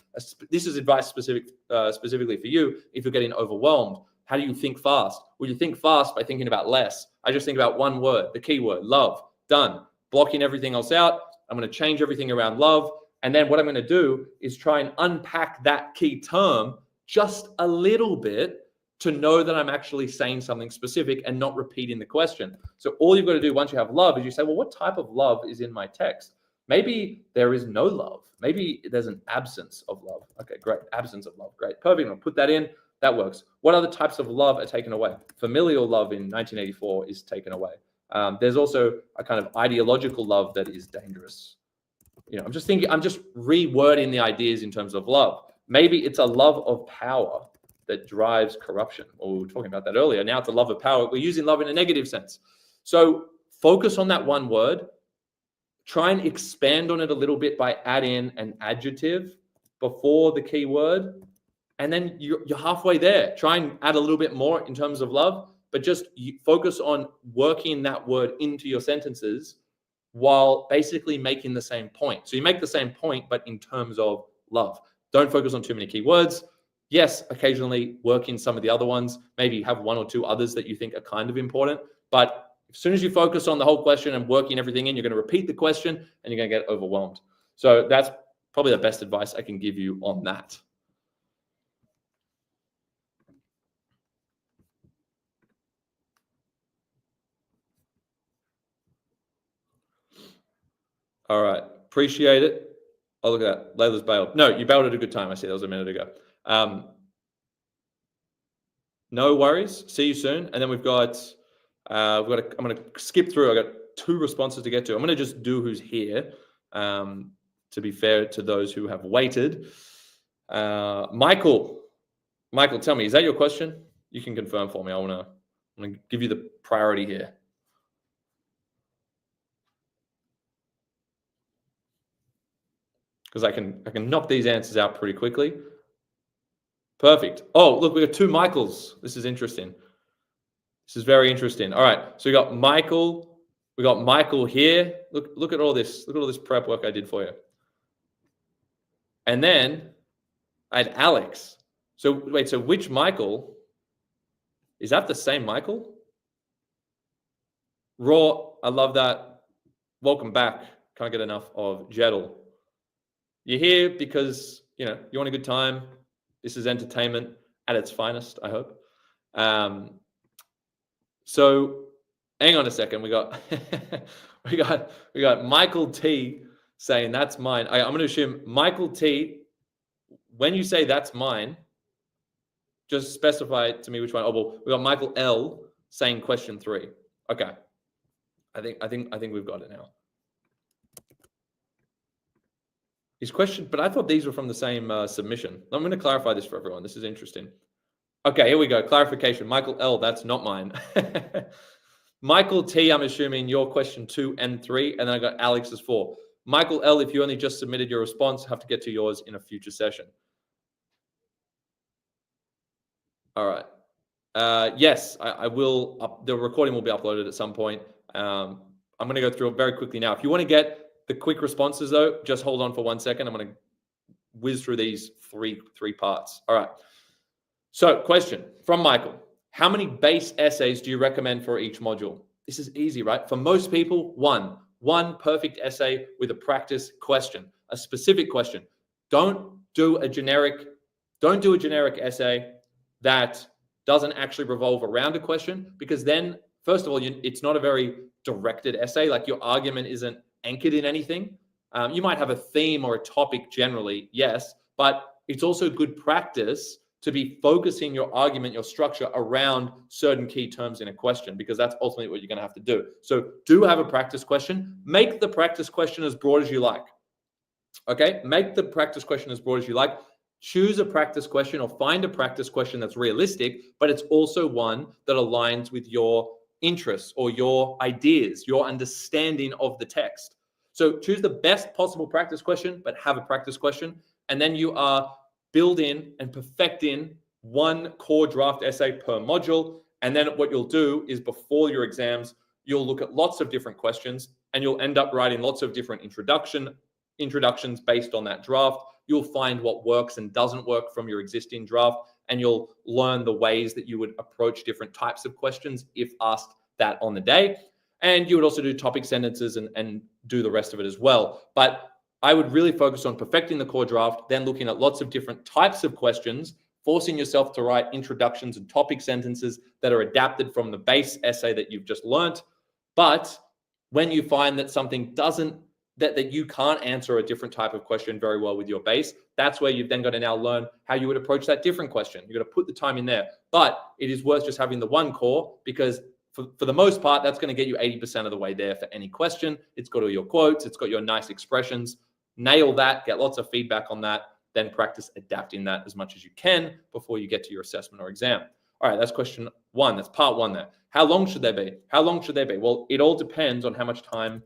This is advice specifically for you if you're getting overwhelmed. How do you think fast? Well, you think fast by thinking about less. I just think about one word, the key word, love, done. Blocking everything else out. I'm going to change everything around love. And then what I'm going to do is try and unpack that key term just a little bit to know that I'm actually saying something specific and not repeating the question. So all you've got to do once you have love is you say, well, what type of love is in my text? Maybe there is no love. Maybe there's an absence of love. Okay, great. Absence of love. Great. Perfect. I'll put that in. That works. What other types of love are taken away? Familial love in 1984 is taken away. There's also a kind of ideological love that is dangerous. You know, I'm just rewording the ideas in terms of love. Maybe it's a love of power that drives corruption. Or we were talking about that earlier. Now it's a love of power. We're using love in a negative sense. So focus on that one word. Try and expand on it a little bit by adding an adjective before the key word. And then you're halfway there. Try and add a little bit more in terms of love, but just focus on working that word into your sentences while basically making the same point. So you make the same point, but in terms of love. Don't focus on too many keywords. Yes, occasionally work in some of the other ones. Maybe have 1 or 2 others that you think are kind of important. But as soon as you focus on the whole question and working everything in, you're going to repeat the question and you're going to get overwhelmed. So that's probably the best advice I can give you on that. All right. Appreciate it. Oh, look at that. Layla's bailed. No, you bailed at a good time. I see that was a minute ago. No worries. See you soon. And then I'm going to skip through. I got 2 responses to get to. I'm going to just do who's here to to be fair to those who have waited. Michael, tell me, is that your question? You can confirm for me. I want to give you the priority here. Because I can knock these answers out pretty quickly. Perfect. Oh, look, we got 2 Michaels. This is interesting. This is very interesting. All right, so we got Michael. We got Michael here. Look at all this. Look at all this prep work I did for you. And then I had Alex. So wait, so which Michael? Is that the same Michael? Raw, I love that. Welcome back. Can't get enough of Jeddle. You're here because, you want a good time. This is entertainment at its finest, I hope. So hang on a second. We got we got Michael T saying that's mine. I'm going to assume Michael T, when you say that's mine, just specify to me which one. Oh, well, we got Michael L saying question 3. Okay. I think we've got it now. His question, but I thought these were from the same submission. I'm going to clarify this for everyone. This is interesting. Okay, here we go. Clarification. Michael L, that's not mine. Michael T, I'm assuming your question 2 and 3, and then I got Alex's 4. Michael L, if you only just submitted your response, have to get to yours in a future session. All right. Yes, I will. The recording will be uploaded at some point. I'm going to go through it very quickly now. If you want to get the quick responses, though, just hold on for 1 second. I'm going to whiz through these three parts. All right. So, question from Michael. How many base essays do you recommend for each module? This is easy, right? For most people, one perfect essay with a practice question, a specific question. Don't do a generic essay that doesn't actually revolve around a question, because then, first of all, it's not a very directed essay. Like, your argument isn't anchored in anything. You might have a theme or a topic generally, yes, but it's also good practice to be focusing your argument, your structure around certain key terms in a question, because that's ultimately what you're going to have to do. So do have a practice question. Make the practice question as broad as you like. Okay? Make the practice question as broad as you like. Choose a practice question or find a practice question that's realistic, but it's also one that aligns with your interests or your ideas, your understanding of the text. So choose the best possible practice question, but have a practice question. And then you are building and perfecting one core draft essay per module. And then what you'll do is, before your exams, you'll look at lots of different questions, and you'll end up writing lots of different introductions based on that draft. You'll find what works and doesn't work from your existing draft, and you'll learn the ways that you would approach different types of questions if asked that on the day. And you would also do topic sentences and do the rest of it as well. But I would really focus on perfecting the core draft, then looking at lots of different types of questions, forcing yourself to write introductions and topic sentences that are adapted from the base essay that you've just learnt. But when you find that something that you can't answer a different type of question very well with your base, that's where you've then got to now learn how you would approach that different question. You've got to put the time in there. But it is worth just having the one core, because for the most part, that's going to get you 80% of the way there for any question. It's got all your quotes. It's got your nice expressions. Nail that. Get lots of feedback on that. Then practice adapting that as much as you can before you get to your assessment or exam. All right, that's question 1. That's part 1 there. How long should they be? How long should they be? Well, it all depends on how much time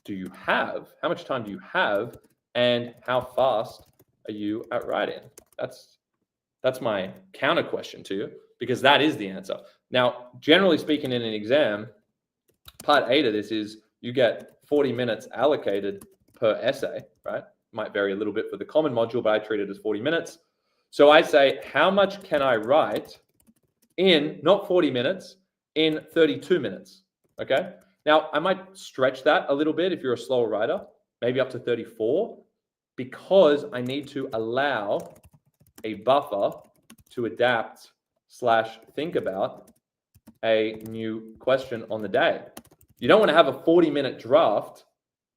do you have? How much time do you have? And how fast are you at writing? That's my counter question to you, because that is the answer. Now, generally speaking, in an exam, part 8 of this is you get 40 minutes allocated per essay, right? Might vary a little bit for the common module, but I treat it as 40 minutes. So I say, how much can I write in, not 40 minutes, in 32 minutes, okay? Now, I might stretch that a little bit if you're a slower writer, maybe up to 34, because I need to allow a buffer to adapt / think about a new question on the day. You don't want to have a 40-minute draft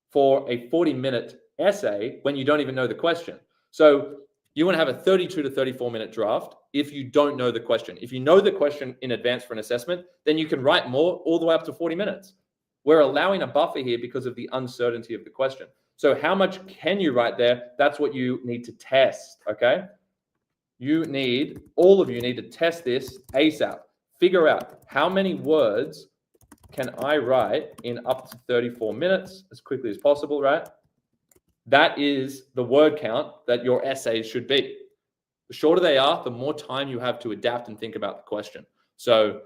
for a 40-minute essay when you don't even know the question. So you want to have a 32 to 34-minute draft if you don't know the question. If you know the question in advance for an assessment, then you can write more, all the way up to 40 minutes. We're allowing a buffer here because of the uncertainty of the question. So how much can you write there? That's what you need to test, okay? All of you need to test this ASAP. Figure out how many words can I write in up to 34 minutes as quickly as possible, right? That is the word count that your essays should be. The shorter they are, the more time you have to adapt and think about the question. So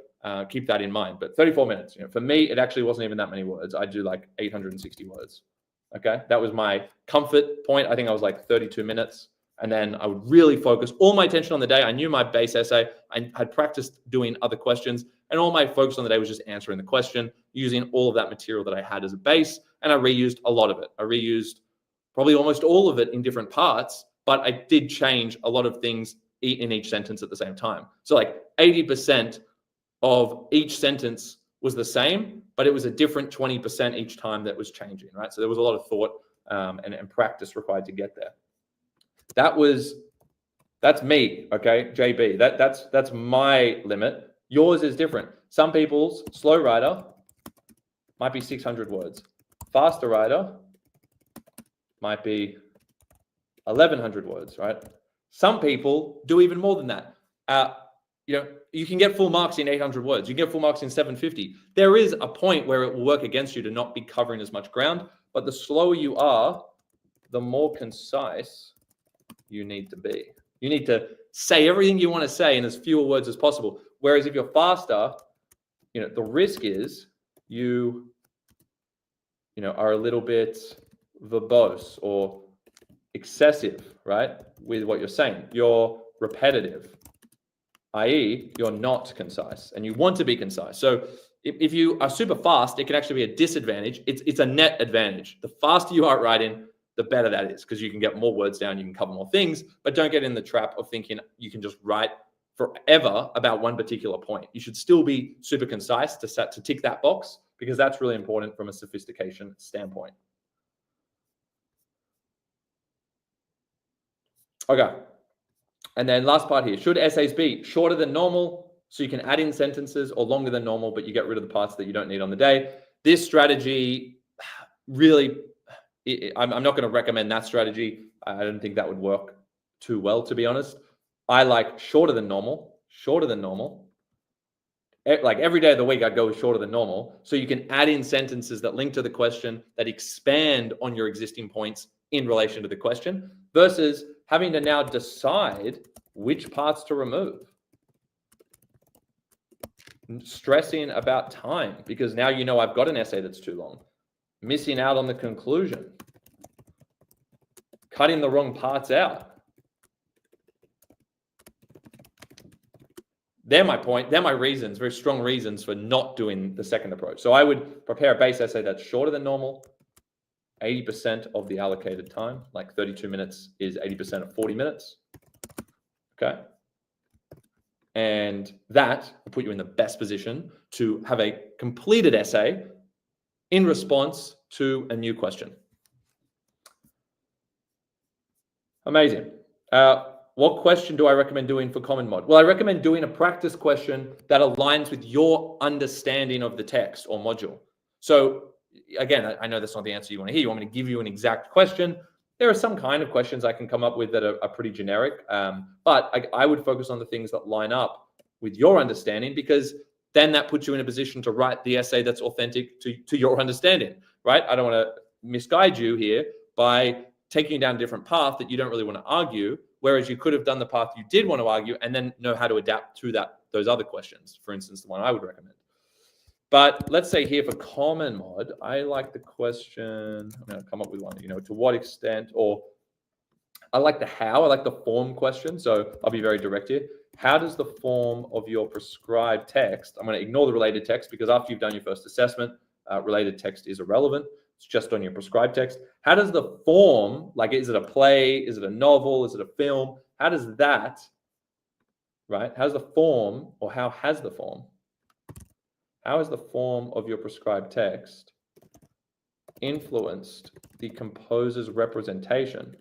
keep that in mind. But 34 minutes, for me, it actually wasn't even that many words. I do like 860 words. Okay, that was my comfort point. I think I was like 32 minutes. And then I would really focus all my attention on the day. I knew my base essay. I had practiced doing other questions, and all my focus on the day was just answering the question, using all of that material that I had as a base. And I reused a lot of it. I reused probably almost all of it in different parts, but I did change a lot of things in each sentence at the same time. So like 80% of each sentence was the same, but it was a different 20% each time that was changing, right? So there was a lot of thought and practice required to get there. That's me, okay, JB. That's my limit. Yours is different. Some people's slow writer might be 600 words. Faster writer might be 1,100 words, right? Some people do even more than that. You can get full marks in 800 words. You can get full marks in 750. There is a point where it will work against you to not be covering as much ground, but the slower you are, the more concise you need to be. You need to say everything you want to say in as fewer words as possible. Whereas if you're faster, the risk is you are a little bit verbose or excessive, right? With what you're saying. You're repetitive, i.e. you're not concise, and you want to be concise. So if you are super fast, it can actually be a disadvantage. It's a net advantage. The faster you are writing, the better that is, because you can get more words down, you can cover more things, but don't get in the trap of thinking you can just write forever about one particular point. You should still be super concise to tick that box, because that's really important from a sophistication standpoint. Okay. And then last part here, should essays be shorter than normal so you can add in sentences, or longer than normal, but you get rid of the parts that you don't need on the day? This strategy really, I'm not going to recommend that strategy. I don't think that would work too well, to be honest. I like shorter than normal. Like every day of the week, I'd go shorter than normal. So you can add in sentences that link to the question, that expand on your existing points in relation to the question, versus having to now decide which parts to remove. Stressing about time, because now I've got an essay that's too long. Missing out on the conclusion. Cutting the wrong parts out. They're my point. They're my reasons, very strong reasons for not doing the second approach. So I would prepare a base essay that's shorter than normal, 80% of the allocated time, like 32 minutes is 80% of 40 minutes. Okay. And that will put you in the best position to have a completed essay in response to a new question. Amazing. What question do I recommend doing for Common Mod? Well, I recommend doing a practice question that aligns with your understanding of the text or module. So again, I know that's not the answer you want to hear. You want me to give you an exact question. There are some kind of questions I can come up with that are pretty generic, but I would focus on the things that line up with your understanding, because then that puts you in a position to write the essay that's authentic to your understanding, right? I don't want to misguide you here by taking you down a different path that you don't really want to argue, whereas you could have done the path you did want to argue and then know how to adapt to those other questions. For instance, the one I would recommend. But let's say here for Common Mod, I like the question, I'm going to come up with one, to what extent, or I like the how, I like the form question. So I'll be very direct here. How does the form of your prescribed text, I'm going to ignore the related text, because after you've done your first assessment, related text is irrelevant. It's just on your prescribed text. How does the form, like, is it a play? Is it a novel? Is it a film? How does that, right? How's the form, or how has the form of your prescribed text influenced the composer's representation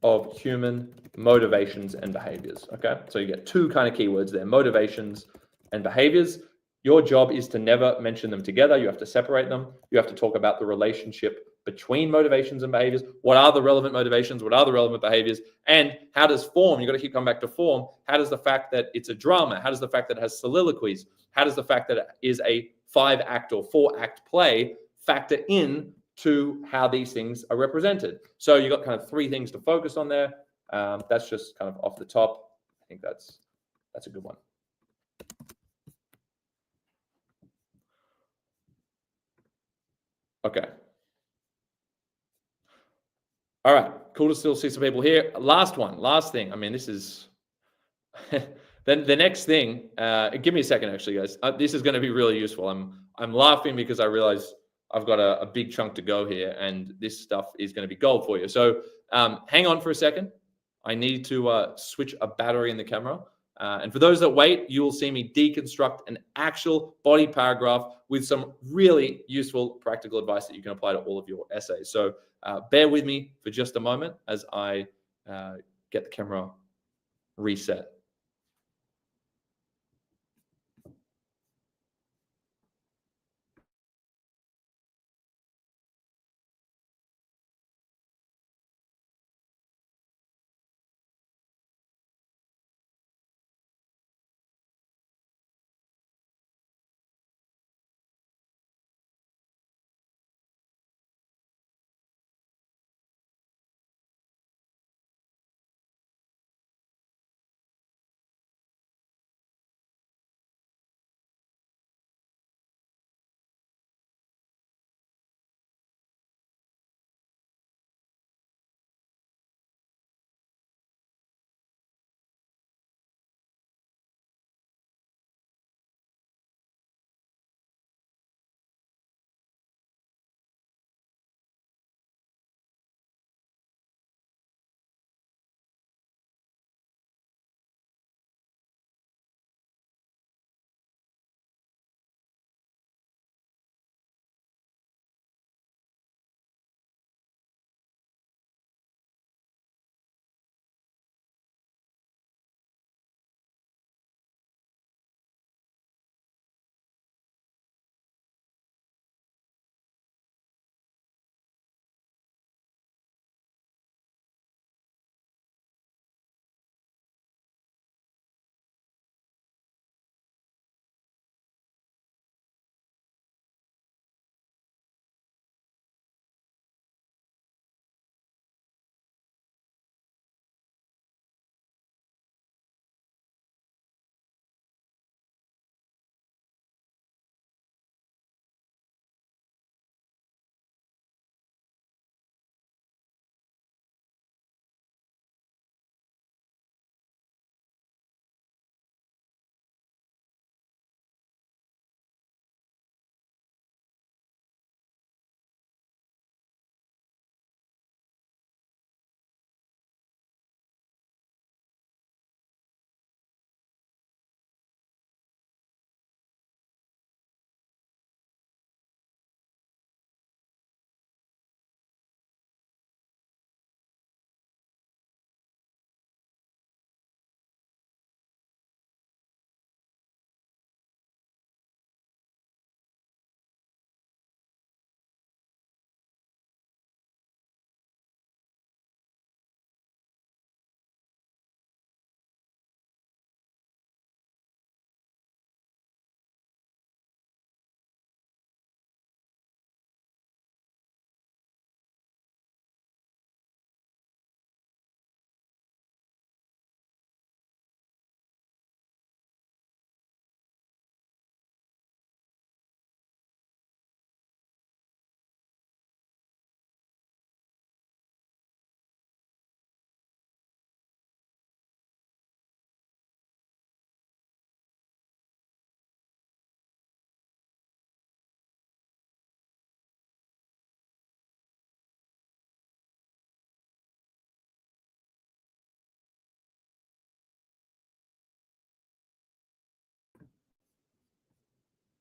of human motivations and behaviors? Okay, so you get two kind of keywords there, motivations and behaviors. Your job is to never mention them together. You have to separate them. You have to talk about the relationship between motivations and behaviors. What are the relevant motivations? What are the relevant behaviors? And how does form, you've got to keep coming back to form. How does the fact that it's a drama? How does the fact that it has soliloquies? How does the fact that it is a 5-act or 4-act play factor in to how these things are represented? So you've got kind of 3 things to focus on there. That's just kind of off the top. I think that's a good one. Okay. All right. Cool to still see some people here. Last thing. I mean, this is then the next thing. Give me a second, actually, guys. This is going to be really useful. I'm laughing because I realize I've got a big chunk to go here, and this stuff is going to be gold for you. So hang on for a second. I need to switch a battery in the camera. And for those that wait, you will see me deconstruct an actual body paragraph with some really useful practical advice that you can apply to all of your essays. So bear with me for just a moment as I get the camera reset.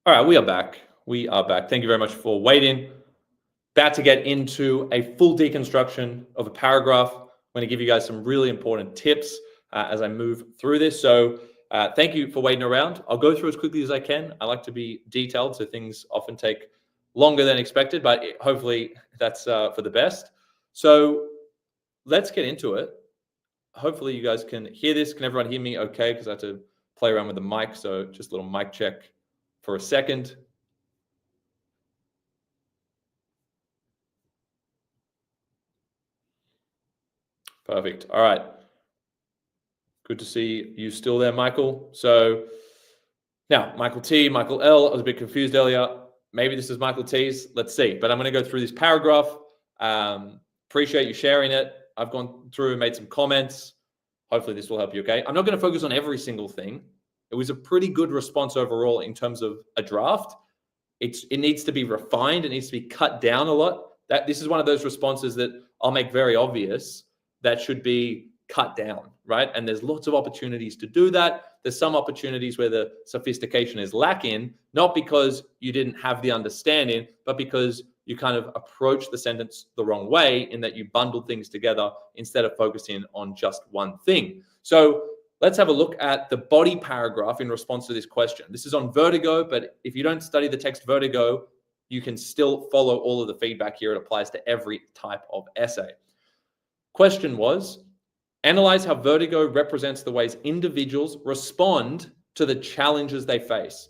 All right, we are back. We are back. Thank you very much for waiting. About to get into a full deconstruction of a paragraph. I'm going to give you guys some really important tips as I move through this. So Thank you for waiting around. I'll go through as quickly as I can. I like to be detailed, so things often take longer than expected, but hopefully that's for the best. So let's get into it. Hopefully you guys can hear this. Can everyone hear me okay? Because I have to play around with the mic. So just a little mic check for a second. Perfect. All right. Good to see you still there, Michael. So now, Michael T, Michael L, I was a bit confused earlier. Maybe this is Michael T's. Let's see. But I'm going to go through this paragraph. Appreciate you sharing it. I've gone through and made some comments. Hopefully this will help you, okay? I'm not going to focus on every single thing. It was a pretty good response overall in terms of a draft. It needs to be refined. It needs to be cut down a lot. This is one of those responses that I'll make very obvious that should be cut down, right? And there's lots of opportunities to do that. There's some opportunities where the sophistication is lacking, not because you didn't have the understanding, but because you kind of approach the sentence the wrong way in that you bundle things together instead of focusing on just one thing. So let's have a look at the body paragraph in response to this question. This is on Vertigo, but if you don't study the text Vertigo, you can still follow all of the feedback here. It applies to every type of essay. Question was, analyze how Vertigo represents the ways individuals respond to the challenges they face.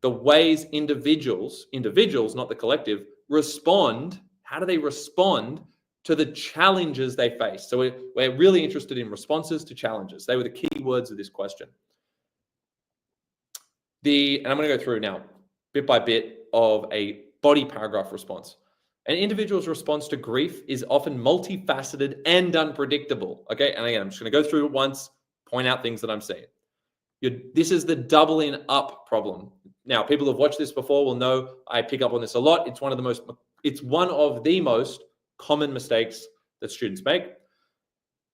The ways individuals, not the collective, respond. How do they respond to the challenges they face? So we're really interested in responses to challenges. They were the key words of this question. And I'm going to go through now, bit by bit, of a body paragraph response. An individual's response to grief is often multifaceted and unpredictable. Okay, and again, I'm just going to go through it once, point out things that I'm saying. This is the doubling up problem. Now, people who have watched this before will know I pick up on this a lot. It's one of the most common mistakes that students make.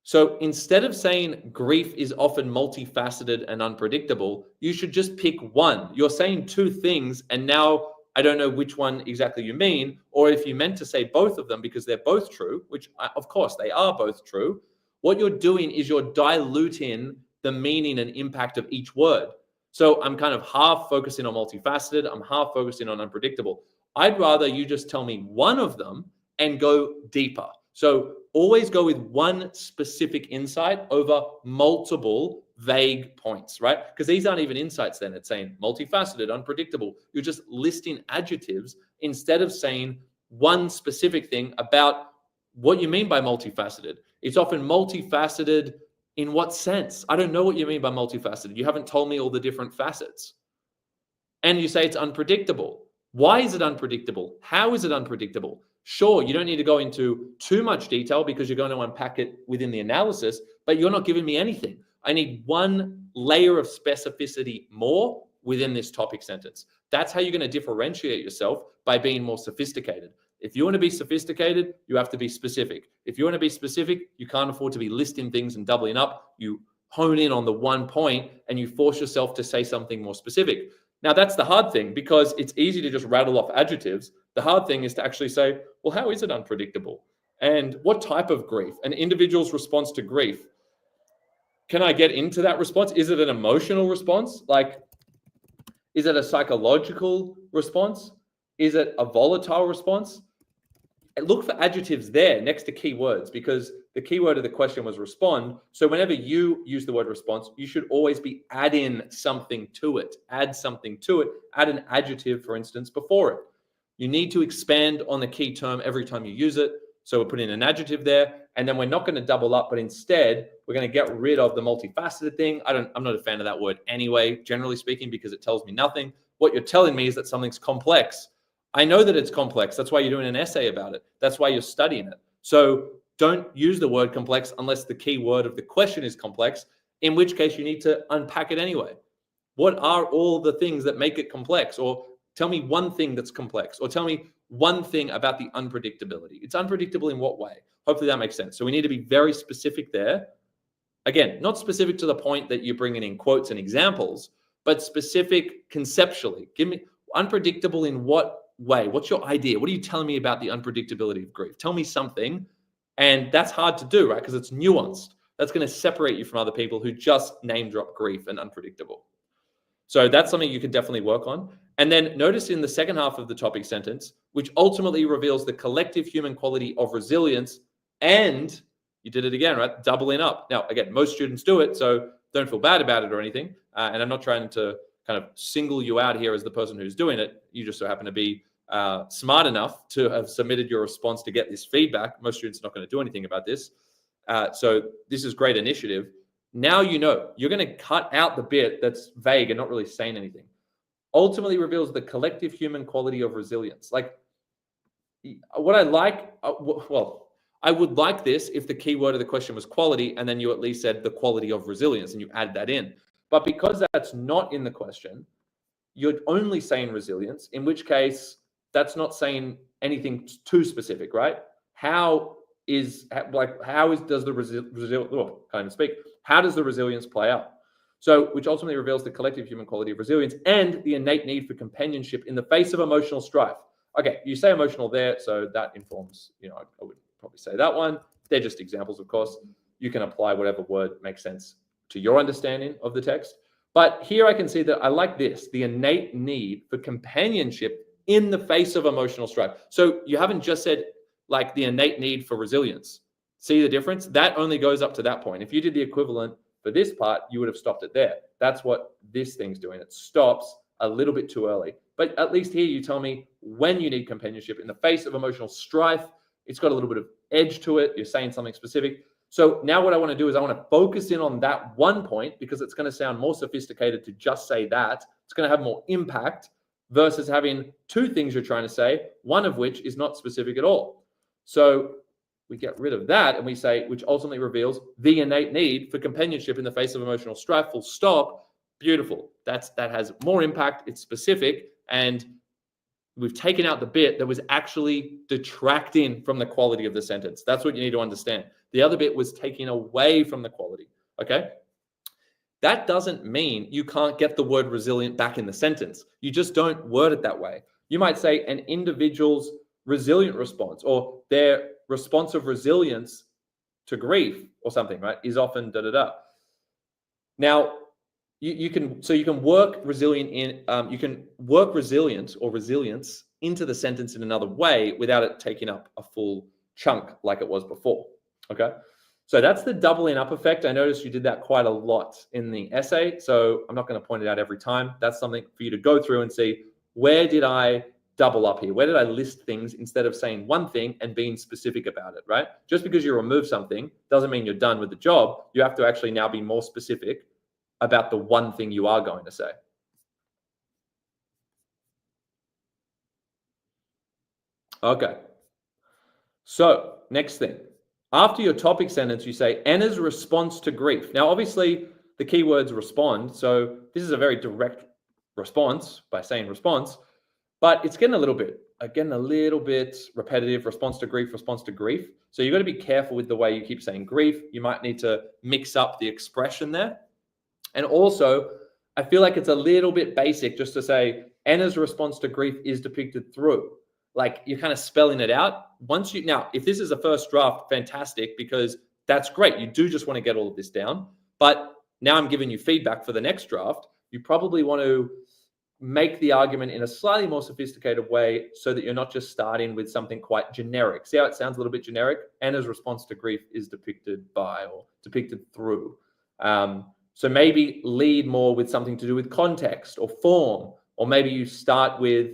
So instead of saying grief is often multifaceted and unpredictable, you should just pick one. You're saying two things, and now I don't know which one exactly you mean, or if you meant to say both of them because they're both true, which of course they are both true. What you're doing is you're diluting the meaning and impact of each word. So I'm kind of half focusing on multifaceted. I'm half focusing on unpredictable. I'd rather you just tell me one of them and go deeper. So always go with one specific insight over multiple vague points, right? Because these aren't even insights then. It's saying multifaceted, unpredictable. You're just listing adjectives instead of saying one specific thing about what you mean by multifaceted. It's often multifaceted in what sense? I don't know what you mean by multifaceted. You haven't told me all the different facets. And you say it's unpredictable. Why is it unpredictable? How is it unpredictable? Sure, you don't need to go into too much detail because you're going to unpack it within the analysis, but you're not giving me anything. I need one layer of specificity more within this topic sentence. That's how you're going to differentiate yourself, by being more sophisticated. If you want to be sophisticated, you have to be specific. If you want to be specific, you can't afford to be listing things and doubling up. You hone in on the one point and you force yourself to say something more specific. Now, that's the hard thing, because it's easy to just rattle off adjectives. The hard thing is to actually say, well, how is it unpredictable? And what type of grief? An individual's response to grief. Can I get into that response? Is it an emotional response? Like, is it a psychological response? Is it a volatile response? Look for adjectives there next to keywords, because the keyword of the question was respond. So whenever you use the word response, you should always be adding something to it. Add something to it. Add an adjective, for instance, before it. You need to expand on the key term every time you use it. So we're putting an adjective there, and then we're not going to double up, but instead we're going to get rid of the multifaceted thing. I'm not a fan of that word anyway, generally speaking, because it tells me nothing. What you're telling me is that something's complex. I know that it's complex. That's why you're doing an essay about it. That's why you're studying it. So don't use the word complex unless the key word of the question is complex, in which case you need to unpack it anyway. What are all the things that make it complex? Or tell me one thing that's complex, or tell me one thing about the unpredictability. It's unpredictable in what way? Hopefully that makes sense. So we need to be very specific there. Again, not specific to the point that you're bringing in quotes and examples, but specific conceptually. Give me unpredictable in what way? What's your idea? What are you telling me about the unpredictability of grief? Tell me something. And that's hard to do, right? Because it's nuanced. That's going to separate you from other people who just name drop grief and unpredictable. So that's something you can definitely work on. And then notice in the second half of the topic sentence, which ultimately reveals the collective human quality of resilience, and you did it again, right? Doubling up. Now, again, most students do it, so don't feel bad about it or anything. And I'm not trying to kind of single you out here as the person who's doing it. You just so happen to be smart enough to have submitted your response to get this feedback. Most students are not going to do anything about this. So this is great initiative. Now you know you're going to cut out the bit that's vague and not really saying anything. Ultimately reveals the collective human quality of resilience. Like what I like, well, I would like this if the key word of the question was quality, and then you at least said the quality of resilience and you add that in. But because that's not in the question, you're only saying resilience, in which case that's not saying anything too specific, right? How does the resilience play out? So, which ultimately reveals the collective human quality of resilience and the innate need for companionship in the face of emotional strife. Okay, you say emotional there, so that informs, I would probably say that one. They're just examples, of course. You can apply whatever word makes sense to your understanding of the text. But here I can see that I like this, the innate need for companionship in the face of emotional strife. So you haven't just said like the innate need for resilience. See the difference? That only goes up to that point. If you did the equivalent for this part, you would have stopped it there. That's what this thing's doing. It stops a little bit too early. But at least here you tell me when you need companionship in the face of emotional strife. It's got a little bit of edge to it. You're saying something specific. So now what I want to do is I want to focus in on that one point because it's going to sound more sophisticated to just say that. It's going to have more impact versus having two things you're trying to say, one of which is not specific at all. So we get rid of that and we say, which ultimately reveals the innate need for companionship in the face of emotional strife, full stop. Beautiful. That has more impact. It's specific. And we've taken out the bit that was actually detracting from the quality of the sentence. That's what you need to understand. The other bit was taking away from the quality. Okay. That doesn't mean you can't get the word resilient back in the sentence. You just don't word it that way. You might say an individual's resilient response or their response of resilience to grief or something, right, is often da-da-da. Now, you can work resilient or resilience into the sentence in another way without it taking up a full chunk like it was before. Okay. So that's the doubling up effect. I noticed you did that quite a lot in the essay. So I'm not going to point it out every time. That's something for you to go through and see, where did I double up here? Where did I list things instead of saying one thing and being specific about it, right? Just because you remove something doesn't mean you're done with the job. You have to actually now be more specific about the one thing you are going to say. Okay. So next thing, after your topic sentence, you say Anna's response to grief. Now, obviously the keywords respond. So this is a very direct response by saying response, but it's getting a little bit repetitive. Response to grief. So you've got to be careful with the way you keep saying grief. You might need to mix up the expression there. And also, I feel like it's a little bit basic just to say Anna's response to grief is depicted through. Like you're kind of spelling it out. Now, if this is a first draft, fantastic, because that's great. You do just want to get all of this down. But now I'm giving you feedback for the next draft. You probably want to make the argument in a slightly more sophisticated way so that you're not just starting with something quite generic. See how it sounds a little bit generic? Anna's response to grief is depicted by or depicted through. So maybe lead more with something to do with context or form, or maybe you start with,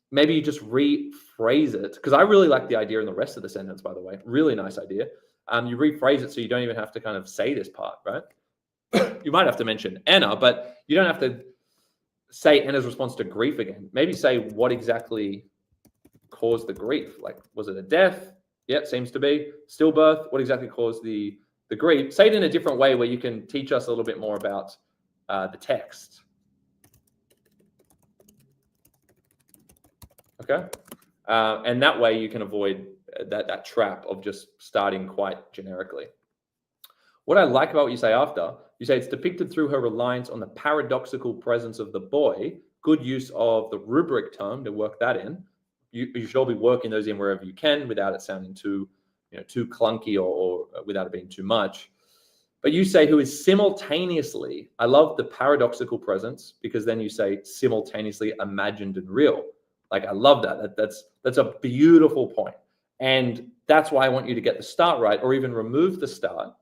maybe you just rephrase it. Because I really like the idea in the rest of the sentence, by the way. Really nice idea. You rephrase it so you don't even have to kind of say this part, right? You might have to mention Anna, but you don't have to say Anna's response to grief again. Maybe say what exactly caused the grief. Like, was it a death? Yeah, seems to be. Stillbirth. What exactly caused the grief? Say it in a different way where you can teach us a little bit more about the text. Okay. And that way you can avoid that trap of just starting quite generically. What I like about what you say after, you say it's depicted through her reliance on the paradoxical presence of the boy. Good use of the rubric term to work that in. You should all be working those in wherever you can without it sounding too too clunky or without it being too much. But you say who is simultaneously, I love the paradoxical presence, because then you say simultaneously imagined and real. Like, I love that. That's a beautiful point. And that's why I want you to get the start right, or even remove the start,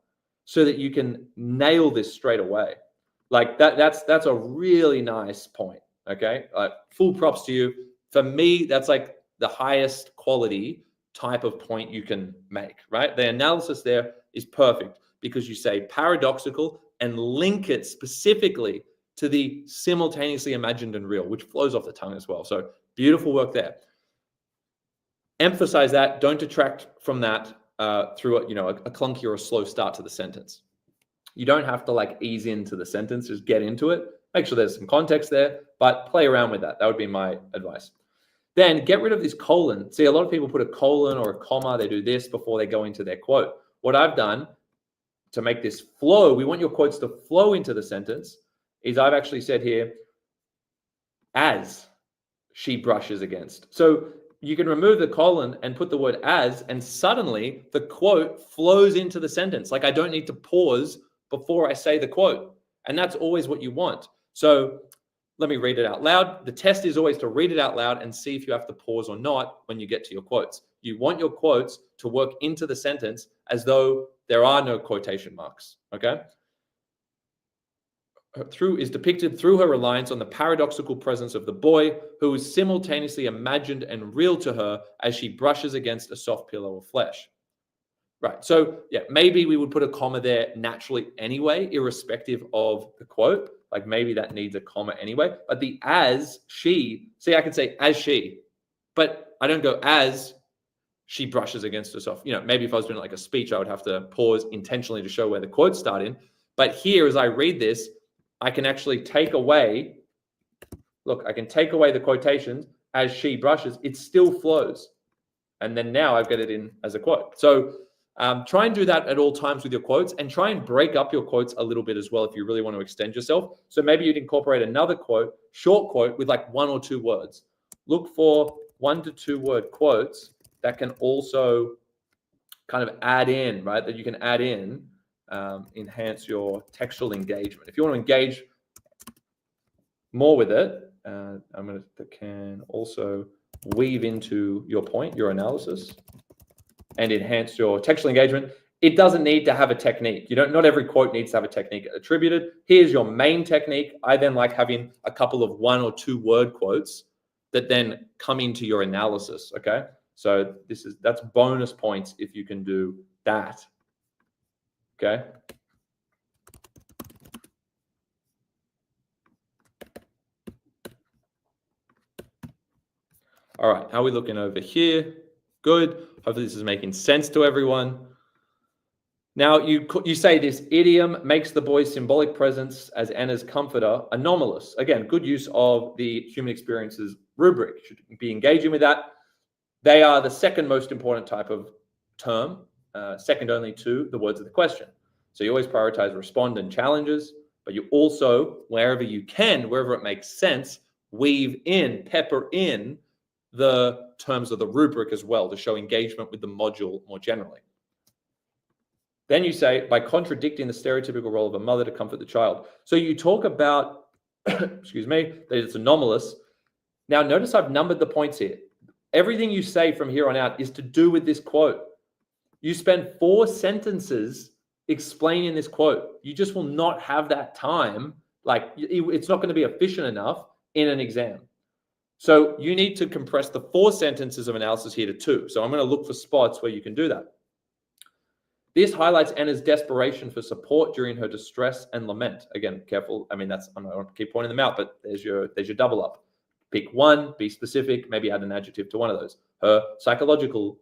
so that you can nail this straight away. Like that's a really nice point. Okay. Full props to you. For me, that's like the highest quality type of point you can make, right? The analysis there is perfect, because you say paradoxical and link it specifically to the simultaneously imagined and real, which flows off the tongue as well. So beautiful work there. Emphasize that. Don't detract from that through a clunky or a slow start to the sentence. You don't have to like ease into the sentence, just get into it. Make sure there's some context there, but play around with that. That would be my advice. Then get rid of this colon. See, a lot of people put a colon or a comma. They do this before they go into their quote. What I've done to make this flow, we want your quotes to flow into the sentence, is I've actually said here, as she brushes against. So you can remove the colon and put the word as, and suddenly the quote flows into the sentence. Like, I don't need to pause before I say the quote. And that's always what you want. So let me read it out loud. The test is always to read it out loud and see if you have to pause or not when you get to your quotes. You want your quotes to work into the sentence as though there are no quotation marks, okay? Is depicted through her reliance on the paradoxical presence of the boy, who is simultaneously imagined and real to her as she brushes against a soft pillow of flesh. Right. So yeah, maybe we would put a comma there naturally anyway, irrespective of the quote. Like, maybe that needs a comma anyway. But the as she, see, I could say as she, but I don't go as she brushes against herself. Maybe if I was doing like a speech, I would have to pause intentionally to show where the quotes start in. But here, as I read this, I can actually take away, I can take away the quotations as she brushes. It still flows. And then now I've got it in as a quote. So try and do that at all times with your quotes, and try and break up your quotes a little bit as well if you really want to extend yourself. So maybe you'd incorporate another quote, short quote with like 1 or 2 words. Look for 1 to 2 word quotes that can also kind of add in, right? That you can add in, enhance your textual engagement. If you want to engage more with it, that can also weave into your point, your analysis, and enhance your textual engagement. It doesn't need to have a technique. Not every quote needs to have a technique attributed. Here's your main technique. I then like having a couple of 1 or 2 word quotes that then come into your analysis. Okay. So that's bonus points if you can do that. Okay. All right. How are we looking over here? Good. Hopefully this is making sense to everyone. Now, you say this idiom makes the boy's symbolic presence as Anna's comforter anomalous. Again, good use of the human experiences rubric. Should be engaging with that. They are the second most important type of term, second only to the words of the question. So you always prioritize respond and challenges, but you also, wherever you can, wherever it makes sense, weave in, pepper in the terms of the rubric as well to show engagement with the module more generally. Then you say, by contradicting the stereotypical role of a mother to comfort the child. So you talk about, excuse me, that it's anomalous. Now notice I've numbered the points here. Everything you say from here on out is to do with this quote. You spend 4 sentences explaining this quote. You just will not have that time. Like, it's not going to be efficient enough in an exam. So you need to compress the 4 sentences of analysis here to 2. So I'm going to look for spots where you can do that. This highlights Anna's desperation for support during her distress and lament. Again, careful. I mean, I don't want to keep pointing them out, but there's your double up. Pick one, be specific, maybe add an adjective to one of those. Her psychological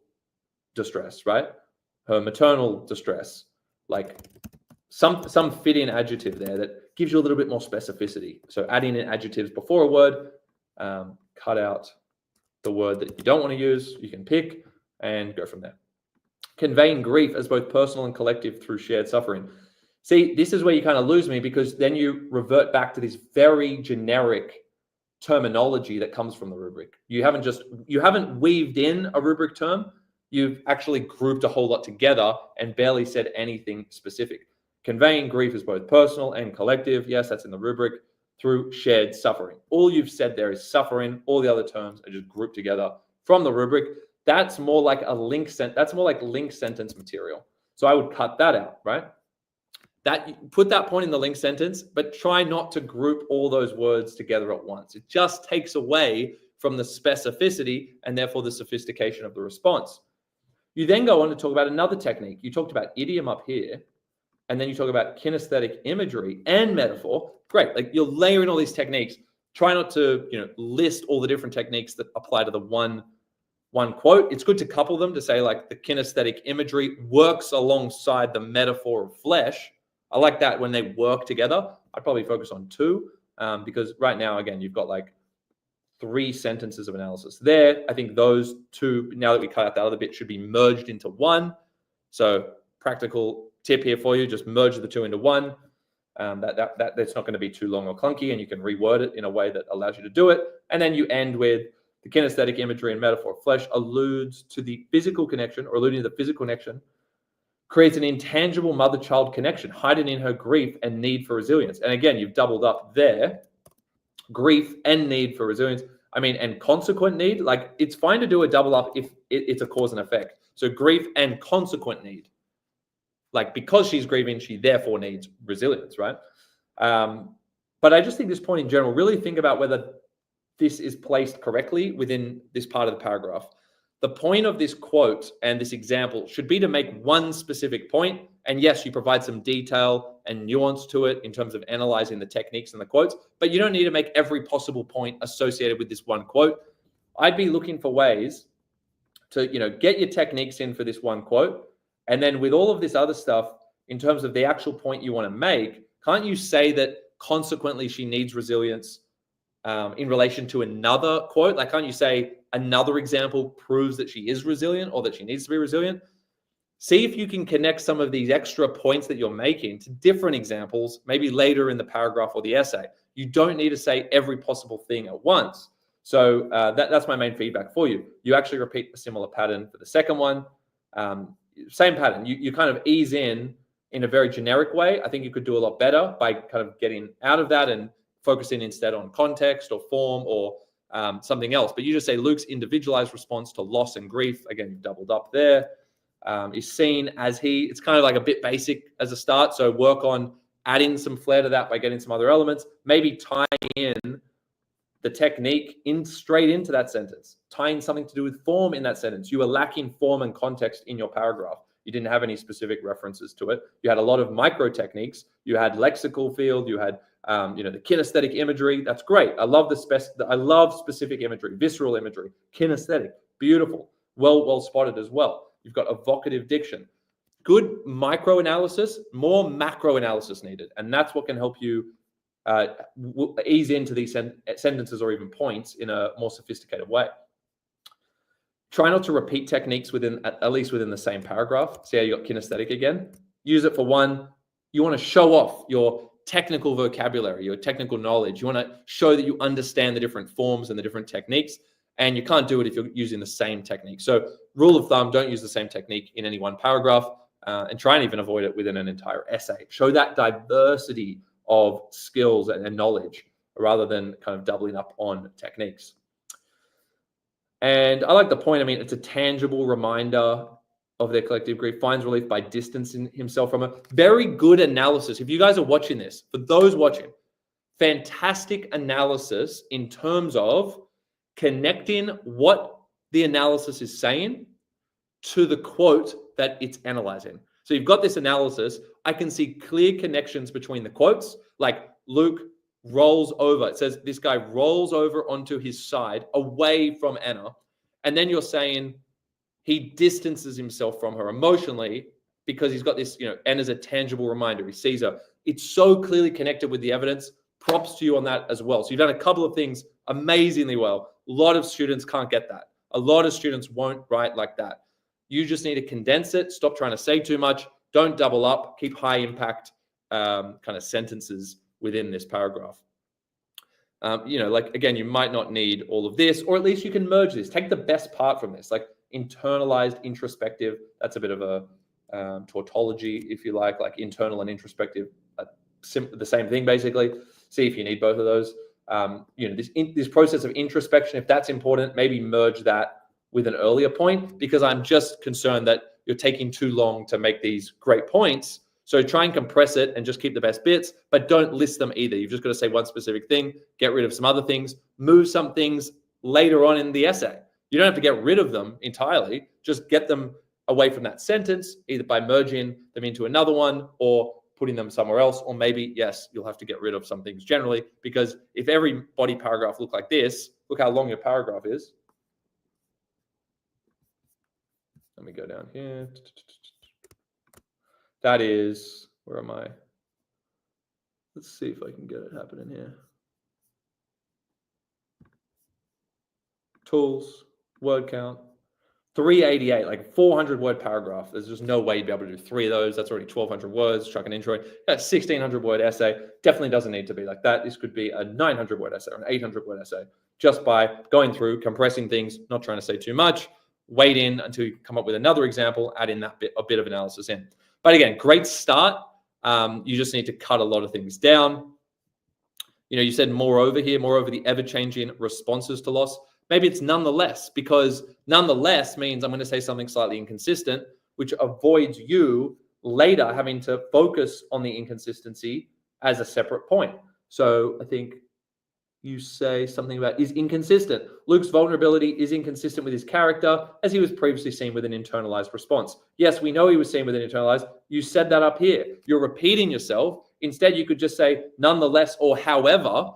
distress, right? Her maternal distress, like some fit-in adjective there that gives you a little bit more specificity. So adding in adjectives before a word, cut out the word that you don't want to use, you can pick and go from there. Conveying grief as both personal and collective through shared suffering. See, this is where you kind of lose me, because then you revert back to this very generic terminology that comes from the rubric. You haven't weaved in a rubric term. you've actually grouped a whole lot together and barely said anything specific. Conveying grief is both personal and collective. Yes, that's in the rubric. Through shared suffering. All you've said there is suffering. All the other terms are just grouped together from the rubric. That's more like a link that's more like link sentence material. So I would cut that out, right? Put that point in the link sentence, but try not to group all those words together at once. It just takes away from the specificity and therefore the sophistication of the response. You then go on to talk about another technique. You talked about idiom up here, and then you talk about kinesthetic imagery and metaphor. Great, like you're layering all these techniques. Try not to, list all the different techniques that apply to the one quote. It's good to couple them to say like the kinesthetic imagery works alongside the metaphor of flesh. I like that when they work together. I'd probably focus on two because right now, again, you've got like 3 sentences of analysis there. I think those two, now that we cut out that other bit, should be merged into one. So practical tip here for you, just merge the 2 into one. That's not going to be too long or clunky, and you can reword it in a way that allows you to do it. And then you end with the kinesthetic imagery and metaphor of flesh alludes to the physical connection, or alluding to the physical connection, creates an intangible mother-child connection, hiding in her grief and need for resilience. And again, you've doubled up there, grief and need for resilience. I mean, and consequent need, like it's fine to do a double up if it's a cause and effect. So grief and consequent need. Like because she's grieving, she therefore needs resilience, right? But I just think this point in general, really think about whether this is placed correctly within this part of the paragraph. The point of this quote and this example should be to make one specific point. And yes, you provide some detail and nuance to it in terms of analyzing the techniques and the quotes, but you don't need to make every possible point associated with this one quote. I'd be looking for ways to, get your techniques in for this one quote. And then with all of this other stuff, in terms of the actual point you want to make, can't you say that consequently she needs resilience in relation to another quote? Like, can't you say another example proves that she is resilient or that she needs to be resilient? See if you can connect some of these extra points that you're making to different examples, maybe later in the paragraph or the essay. You don't need to say every possible thing at once. So that's my main feedback for you. You actually repeat a similar pattern for the second one. Same pattern. You kind of ease in a very generic way. I think you could do a lot better by kind of getting out of that and focusing instead on context or form or something else. But you just say Luke's individualized response to loss and grief, again, you've doubled up there, is seen as he. It's kind of like a bit basic as a start. So work on adding some flair to that by getting some other elements, maybe tying in the technique straight into that sentence, tying something to do with form in that sentence. You were lacking form and context in your paragraph. You didn't have any specific references to it. You had a lot of micro techniques. You had lexical field. You had, the kinesthetic imagery. That's great. I love I love specific imagery, visceral imagery, kinesthetic, beautiful, well spotted as well. You've got evocative diction. Good micro analysis, more macro analysis needed, and that's what can help you ease into these sentences or even points in a more sophisticated way. Try not to repeat techniques at least within the same paragraph. See how you got kinesthetic again? Use it for one. You want to show off your technical vocabulary, your technical knowledge. You want to show that you understand the different forms and the different techniques, and you can't do it if you're using the same technique. So rule of thumb, don't use the same technique in any one paragraph, and try and even avoid it within an entire essay. Show that diversity of skills and knowledge rather than kind of doubling up on techniques. And I like the point. I mean, it's a tangible reminder of their collective grief, finds relief by distancing himself from it. Very good analysis. If you guys are watching this, for those watching, fantastic analysis in terms of connecting what the analysis is saying to the quote that it's analyzing. So you've got this analysis. I can see clear connections between the quotes, like Luke rolls over. It says this guy rolls over onto his side away from Anna. And then you're saying he distances himself from her emotionally because he's got this, Anna's a tangible reminder. He sees her. It's so clearly connected with the evidence. Props to you on that as well. So you've done a couple of things amazingly well. A lot of students can't get that. A lot of students won't write like that. You just need to condense it. Stop trying to say too much. Don't double up. Keep high impact kind of sentences within this paragraph. Again, you might not need all of this, or at least you can merge this. Take the best part from this. Like internalized, introspective. That's a bit of a tautology, if you like internal and introspective, the same thing basically. See if you need both of those. This process of introspection, if that's important, maybe merge that with an earlier point, because I'm just concerned that you're taking too long to make these great points. So try and compress it and just keep the best bits, but don't list them either. You've just got to say one specific thing, get rid of some other things, move some things later on in the essay. You don't have to get rid of them entirely, just get them away from that sentence, either by merging them into another one or putting them somewhere else, or maybe, yes, you'll have to get rid of some things generally, because if every body paragraph looked like this, look how long your paragraph is. Let me go down here. That is, where am I? Let's see if I can get it happening here. Tools, word count, 388, like 400 word paragraph. There's just no way you'd be able to do 3 of those. That's already 1,200 words, chuck an intro. That 1,600 word essay definitely doesn't need to be like that. This could be a 900 word essay or an 800 word essay, just by going through, compressing things, not trying to say too much, wait in until you come up with another example, add in a bit of analysis in. But again, great start. You just need to cut a lot of things down. You said moreover here, moreover the ever-changing responses to loss. Maybe it's nonetheless, because nonetheless means I'm going to say something slightly inconsistent, which avoids you later having to focus on the inconsistency as a separate point. So I think you say something about is inconsistent. Luke's vulnerability is inconsistent with his character, as he was previously seen with an internalized response. Yes, we know he was seen with an internalized. You said that up here. You're repeating yourself. Instead, you could just say nonetheless or however,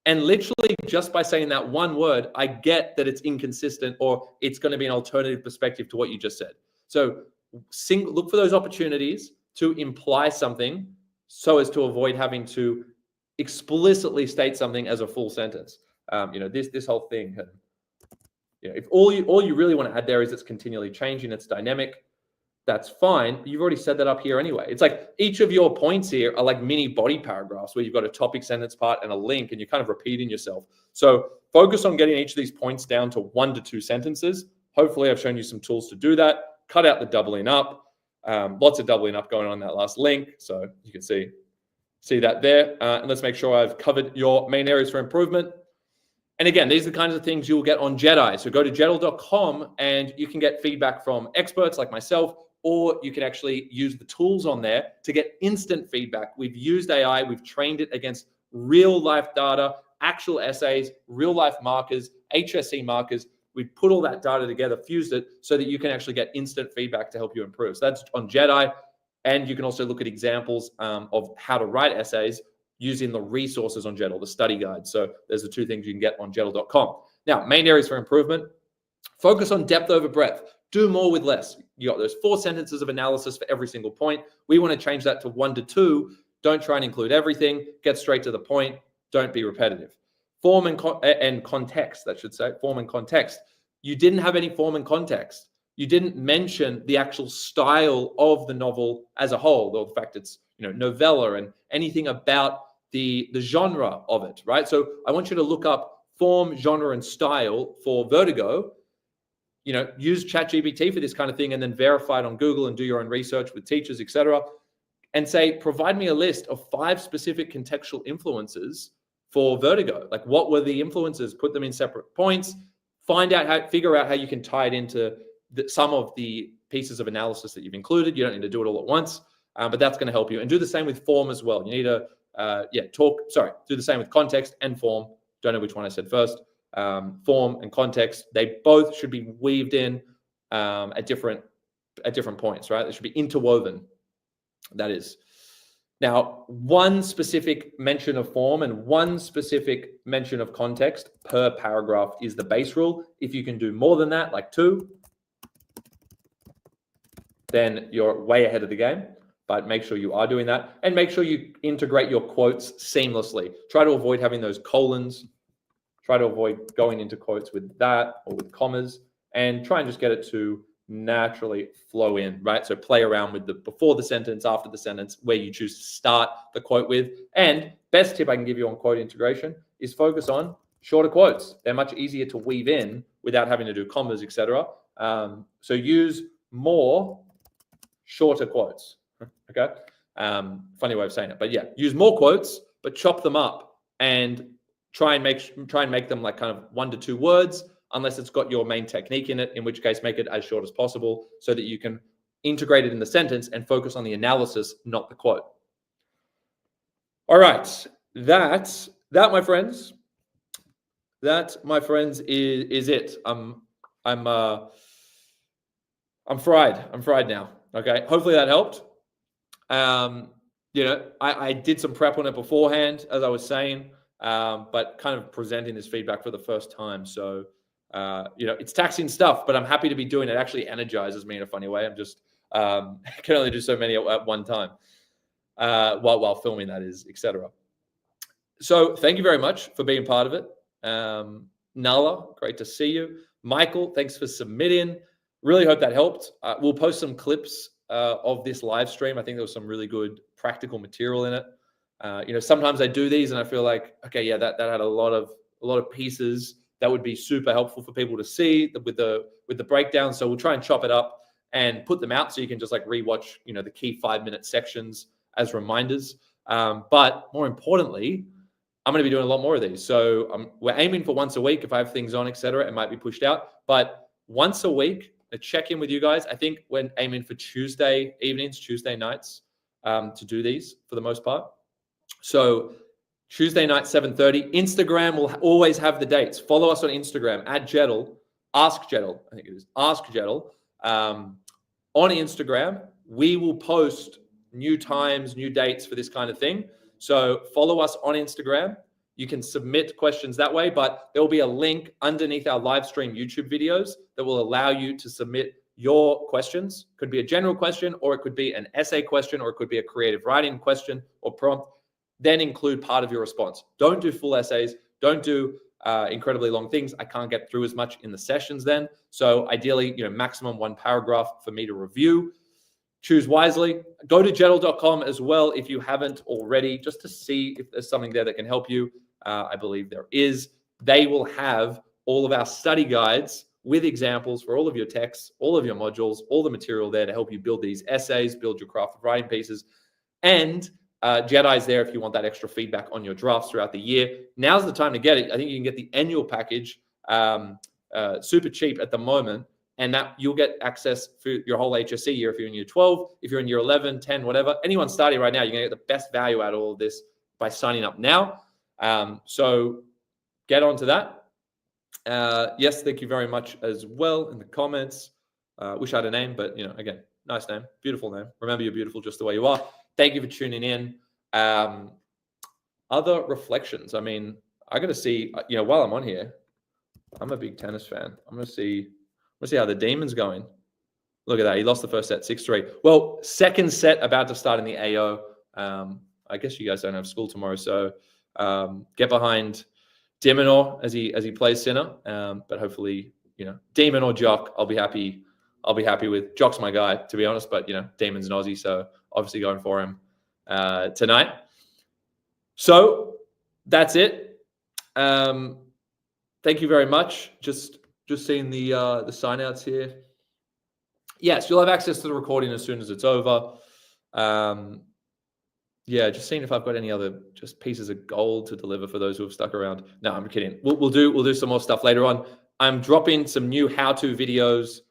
and literally just by saying that one word, I get that it's inconsistent or it's going to be an alternative perspective to what you just said. So look for those opportunities to imply something so as to avoid having to explicitly state something as a full sentence. This whole thing, if all you really want to add there is it's continually changing, it's dynamic, that's fine. You've already said that up here anyway. It's like each of your points here are like mini body paragraphs where you've got a topic sentence part and a link, and you're kind of repeating yourself. So focus on getting each of these points down to 1 to 2 sentences. Hopefully I've shown you some tools to do that. Cut out the doubling up. Lots of doubling up going on in that last link. So you can see that there. And let's make sure I've covered your main areas for improvement. And again, these are the kinds of things you'll get on JeddAI. So go to Jeddle.com and you can get feedback from experts like myself, or you can actually use the tools on there to get instant feedback. We've used AI, we've trained it against real life data, actual essays, real life markers, HSC markers. We've put all that data together, fused it so that you can actually get instant feedback to help you improve. So that's on JeddAI. And you can also look at examples of how to write essays using the resources on Jeddle, the study guide. So there's the 2 things you can get on Jeddle.com. Now, main areas for improvement: focus on depth over breadth. Do more with less. You got those 4 sentences of analysis for every single point. We want to change that to 1 to 2. Don't try and include everything. Get straight to the point. Don't be repetitive. Form and context, that should say. Form and context. You didn't have any form and context. You didn't mention the actual style of the novel as a whole, or the fact it's novella and anything about the genre of it, right? So I want you to look up form, genre, and style for Vertigo. Use ChatGPT for this kind of thing, and then verify it on Google and do your own research with teachers, etc. And say, provide me a list of 5 specific contextual influences for Vertigo. Like, what were the influences? Put them in separate points. Figure out how you can tie it into some of the pieces of analysis that you've included. You don't need to do it all at once, but that's going to help you. And do the same with form as well. You need to do the same with context and form. Don't know which one I said first. Form and context, they both should be weaved in at different points, right? They should be interwoven. That is. Now, 1 specific mention of form and 1 specific mention of context per paragraph is the base rule. If you can do more than that, like 2, then you're way ahead of the game. But make sure you are doing that, and make sure you integrate your quotes seamlessly. Try to avoid having those colons. Try to avoid going into quotes with that or with commas, and try and just get it to naturally flow in, right? So play around with the before the sentence, after the sentence, where you choose to start the quote with. And best tip I can give you on quote integration is focus on shorter quotes. They're much easier to weave in without having to do commas, etc. So use more shorter quotes. Okay. Funny way of saying it, but yeah, use more quotes, but chop them up and try and make them like kind of 1 to 2 words, unless it's got your main technique in it, in which case make it as short as possible so that you can integrate it in the sentence and focus on the analysis, not the quote. All right, that my friends, is it. I'm fried. I'm fried now. Okay, hopefully that helped. I did some prep on it beforehand, as I was saying, but kind of presenting this feedback for the first time. So, it's taxing stuff, but I'm happy to be doing it. It actually energizes me in a funny way. I'm just can only do so many at one time while filming, that is, etc. So thank you very much for being part of it. Nala, great to see you. Michael, thanks for submitting. Really hope that helped. We'll post some clips of this live stream. I think there was some really good practical material in it. Sometimes I do these and I feel like, okay, yeah, that had a lot of pieces that would be super helpful for people to see with the breakdown. So we'll try and chop it up and put them out so you can just like rewatch, the key 5-minute sections as reminders. But more importantly, I'm going to be doing a lot more of these. So we're aiming for once a week. If I have things on, etc., it might be pushed out. But once a week, a check-in with you guys. I think we're aiming for Tuesday evenings, Tuesday nights to do these for the most part. So Tuesday night, 7:30. Instagram will always have the dates. Follow us on Instagram at Jeddle. Ask Jeddle, I think it is. Ask Jeddle. On Instagram, we will post new times, new dates for this kind of thing. So follow us on Instagram. You can submit questions that way, but there will be a link underneath our live stream YouTube videos that will allow you to submit your questions. Could be a general question, or it could be an essay question, or it could be a creative writing question or prompt. Then include part of your response. Don't do full essays. Don't do incredibly long things. I can't get through as much in the sessions then. So ideally, maximum 1 paragraph for me to review. Choose wisely. Go to Jeddle.com as well if you haven't already, just to see if there's something there that can help you. I believe there is. They will have all of our study guides with examples for all of your texts, all of your modules, all the material there to help you build these essays, build your crafted writing pieces. And JeddAI's there if you want that extra feedback on your drafts throughout the year. Now's the time to get it. I think you can get the annual package super cheap at the moment, and that you'll get access for your whole HSC year if you're in year 12, if you're in year 11, 10, whatever. Anyone starting right now, you're going to get the best value out of all of this by signing up now. So get onto that. Yes, thank you very much as well in the comments. Wish I had a name, but again, nice name, beautiful name. Remember, you're beautiful just the way you are. Thank you for tuning in. Other reflections. I mean, I got to see, while I'm on here, I'm a big tennis fan. I'm going to see how the Demon's going. Look at that. He lost the first set, 6-3. Well, second set about to start in the AO. I guess you guys don't have school tomorrow, so get behind Demon as he plays center. But hopefully, Demon or Jock, I'll be happy with. Jock's my guy, to be honest, but Demon's an Aussie, so obviously going for him tonight. So that's it. Thank you very much. Just seeing the sign outs here. Yes, you'll have access to the recording as soon as it's over. Just seeing if I've got any other just pieces of gold to deliver for those who have stuck around. No, I'm kidding. We'll do some more stuff later on. I'm dropping some new how-to videos,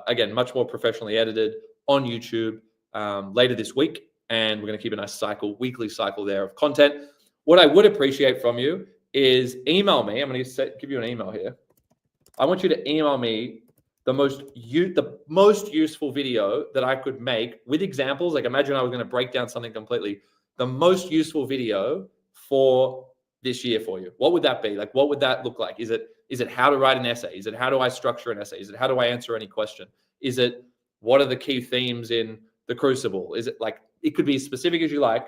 again, much more professionally edited on YouTube later this week, and we're going to keep a nice weekly cycle there of content. What I would appreciate from you is email me. I'm going to give you an email here. I want you to email me the most useful video that I could make with examples. Like, imagine I was going to break down something completely. The most useful video for this year for you. What would that be? Like, what would that look like? Is it how to write an essay? Is it how do I structure an essay? Is it how do I answer any question? Is it what are the key themes in the Crucible? Is it like, it could be as specific as you like.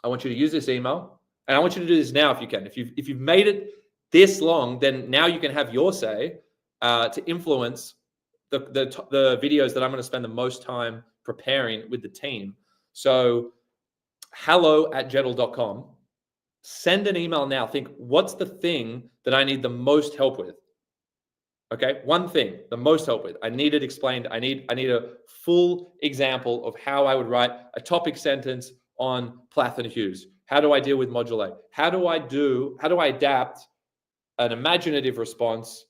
I want you to use this email, and I want you to do this now if you can. If you've made it this long, then now you can have your say to influence the videos that I'm going to spend the most time preparing with the team. So hello@jeddle.com. Send an email now. Think, what's the thing that I need the most help with? Okay, one thing, the most help with. I need it explained. I need a full example of how I would write a topic sentence on Plath and Hughes. How do I deal with module A? How do I adapt an imaginative response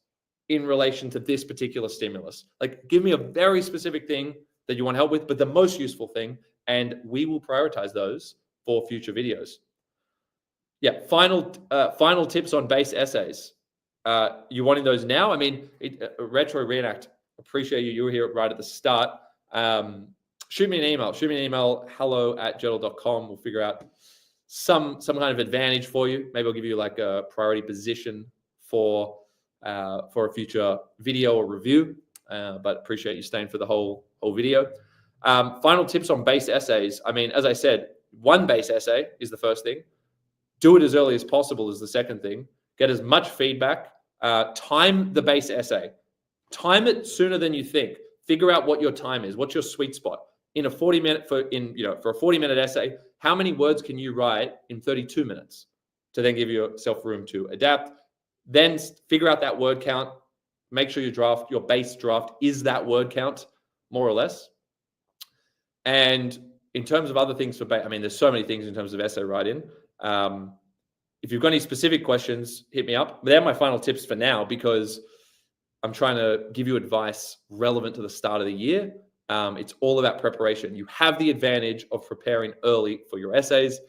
in relation to this particular stimulus? Like, give me a very specific thing that you want help with, but the most useful thing, and we will prioritize those for future videos. Yeah, final tips on base essays. You wanting those now? I mean, Retro Reenact, appreciate you. You were here right at the start. Shoot me an email. hello@jeddle.com. We'll figure out some kind of advantage for you. Maybe I'll give you like a priority position for a future video or review. But appreciate you staying for the whole video. Final tips on base essays. I mean, as I said, one base essay is the first thing. Do it as early as possible is the second thing. Get as much feedback. Time the base essay. Time it sooner than you think. Figure out what your time is. What's your sweet spot? In a 40-minute for a 40-minute essay, how many words can you write in 32 minutes to then give yourself room to adapt? Then figure out that word count. Make sure your base draft is that word count, more or less. And in terms of other things there's so many things in terms of essay writing. If you've got any specific questions, hit me up. But they're my final tips for now, because I'm trying to give you advice relevant to the start of the year. It's all about preparation. You have the advantage of preparing early for your essays.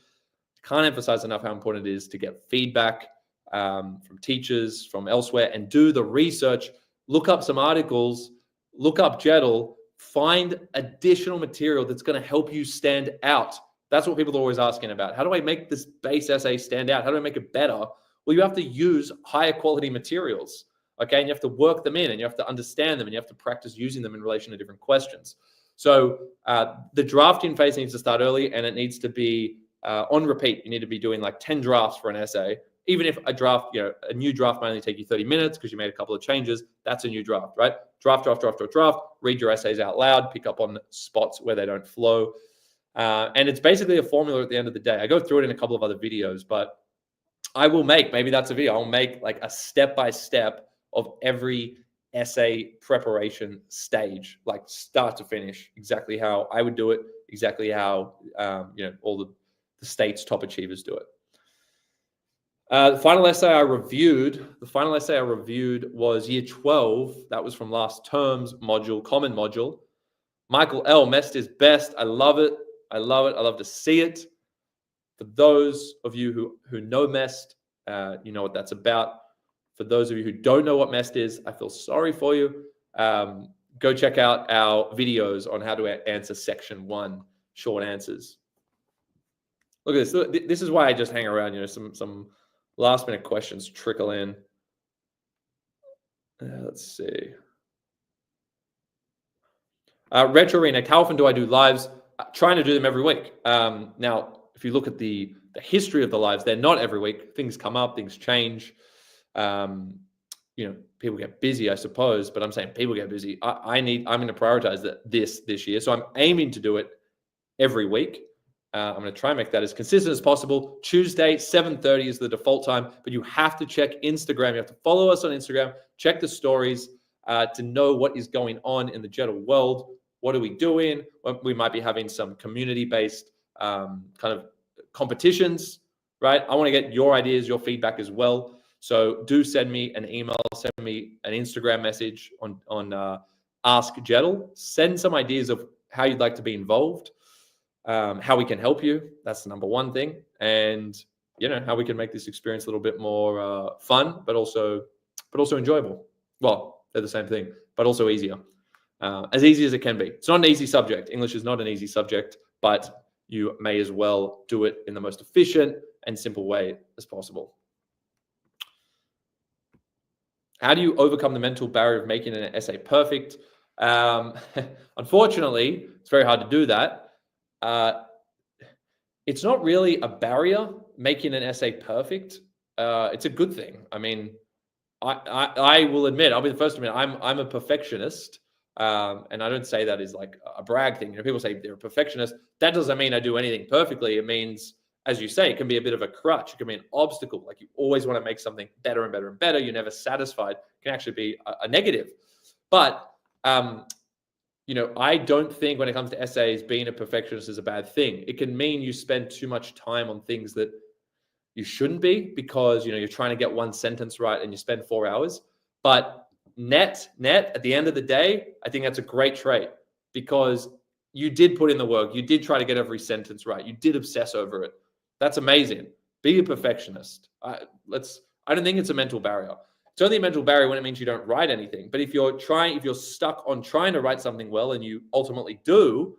Can't emphasize enough how important it is to get feedback from teachers, from elsewhere, and do the research. Look up some articles, look up Jeddle, find additional material that's going to help you stand out. That's what people are always asking about. How do I make this base essay stand out? How do I make it better? Well, you have to use higher quality materials, okay? And you have to work them in, and you have to understand them, and you have to practice using them in relation to different questions. So the drafting phase needs to start early, and it needs to be on repeat. You need to be doing like 10 drafts for an essay. Even if a new draft might only take you 30 minutes because you made a couple of changes, that's a new draft, right? Draft. Read your essays out loud, pick up on spots where they don't flow. And it's basically a formula at the end of the day. I go through it in a couple of other videos, but I will maybe that's a video. I'll make like a step-by-step of every essay preparation stage, like start to finish, exactly how I would do it, exactly how, all the state's top achievers do it. The final essay I reviewed was year 12. That was from last term's module, common module. Michael L. Mest is best. I love it. I love to see it. For those of you who know Mest, you know what that's about. For those of you who don't know what Mest is, I feel sorry for you. Go check out our videos on how to answer section 1 short answers. Look at this. This is why I just hang around. Some last minute questions trickle in. Let's see. Retro Reenact, how often do I do lives? Trying to do them every week. Now, if you look at the history of the lives, they're not every week. Things come up, things change. People get busy, I suppose, but I'm saying people get busy. I'm going to prioritize this year. So I'm aiming to do it every week. I'm going to try and make that as consistent as possible. Tuesday, 7:30 is the default time, but you have to check Instagram. You have to follow us on Instagram, check the stories to know what is going on in the Jeddle world. What are we doing? We might be having some community-based kind of competitions, right? I want to get your ideas, your feedback as well. So do send me an email, send me an Instagram message on Ask Jeddle. Send some ideas of how you'd like to be involved, how we can help you. That's the number one thing. And, how we can make this experience a little bit more fun, but also enjoyable. Well, they're the same thing, but also easier. As easy as it can be. It's not an easy subject. English is not an easy subject, but you may as well do it in the most efficient and simple way as possible. How do you overcome the mental barrier of making an essay perfect? Unfortunately, it's very hard to do that. It's not really a barrier, making an essay perfect. It's a good thing. I mean, I will admit, I'll be the first to admit, I'm a perfectionist. And I don't say that as like a brag thing. People say they're a perfectionist. That doesn't mean I do anything perfectly. It means as you say, it can be a bit of a crutch. It can be an obstacle. Like you always want to make something better and better and better. You're never satisfied. It can actually be a negative. But, you know, I don't think when it comes to essays, being a perfectionist is a bad thing. It can mean you spend too much time on things that you shouldn't be because, you know, you're trying to get one sentence right and you spend 4 hours. But net, at the end of the day, I think that's a great trait because you did put in the work. You did try to get every sentence right. You did obsess over it. That's amazing. Be a perfectionist. I don't think it's a mental barrier. It's only a mental barrier when it means you don't write anything. But if you're stuck on trying to write something well and you ultimately do,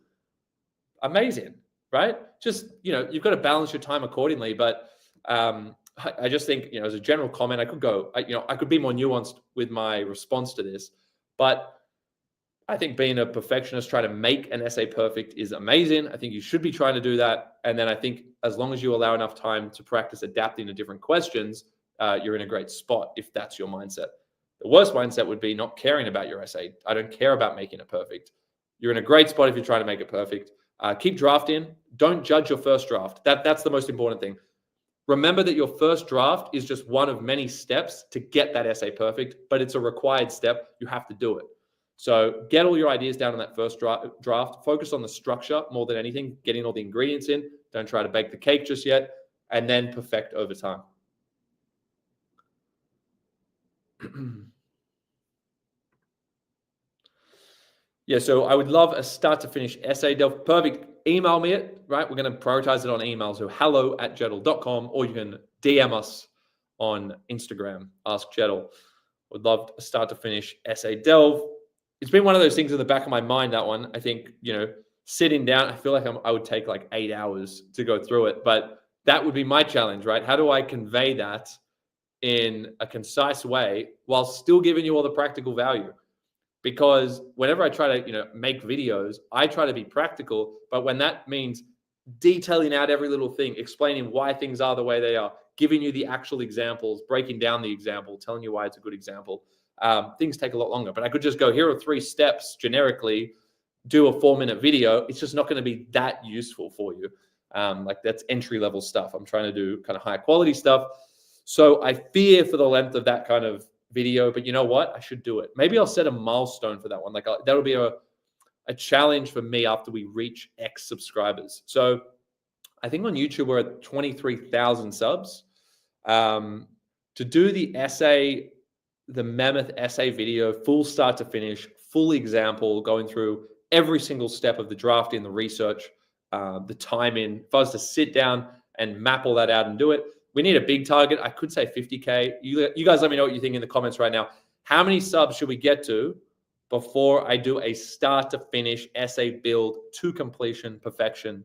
amazing, right? Just, you know, you've got to balance your time accordingly. But I just think, you know, as a general comment, I could be more nuanced with my response to this, but I think being a perfectionist, trying to make an essay perfect is amazing. I think you should be trying to do that. And then I think as long as you allow enough time to practice adapting to different questions, you're in a great spot if that's your mindset. The worst mindset would be not caring about your essay. I don't care about making it perfect. You're in a great spot if you're trying to make it perfect. Keep drafting. Don't judge your first draft. That's the most important thing. Remember that your first draft is just one of many steps to get that essay perfect, but it's a required step. You have to do it. So get all your ideas down on that first draft. Focus on the structure more than anything, getting all the ingredients in. Don't try to bake the cake just yet, and then perfect over time. Yeah, so I would love a start to finish essay. Perfect. Email me it, right? We're going to prioritize it on email. So hello@jeddle.com, or you can DM us on Instagram, Ask Jeddle. Would love a start to finish essay delve. It's been one of those things in the back of my mind, that one. I think, you know, sitting down, I feel like I would take like 8 hours to go through it, but that would be my challenge, right? How do I convey that in a concise way while still giving you all the practical value? Because whenever I try to, you know, make videos, I try to be practical, but when that means detailing out every little thing, explaining why things are the way they are, giving you the actual examples, breaking down the example, telling you why it's a good example, things take a lot longer. But I could just go, here are 3 steps generically, do a 4-minute video. It's just not going to be that useful for you. Like that's entry level stuff. I'm trying to do kind of high quality stuff. So I fear for the length of that kind of video, but you know what? I should do it. Maybe I'll set a milestone for that one. Like that'll be a challenge for me after we reach X subscribers. So I think on YouTube, we're at 23,000 subs. To do the essay, the mammoth essay video, full start to finish, full example, going through every single step of the drafting, the research, the timing. If I was to sit down and map all that out and do it, we need a big target. I could say 50K. You guys let me know what you think in the comments right now. How many subs should we get to before I do a start to finish essay build to completion, perfection?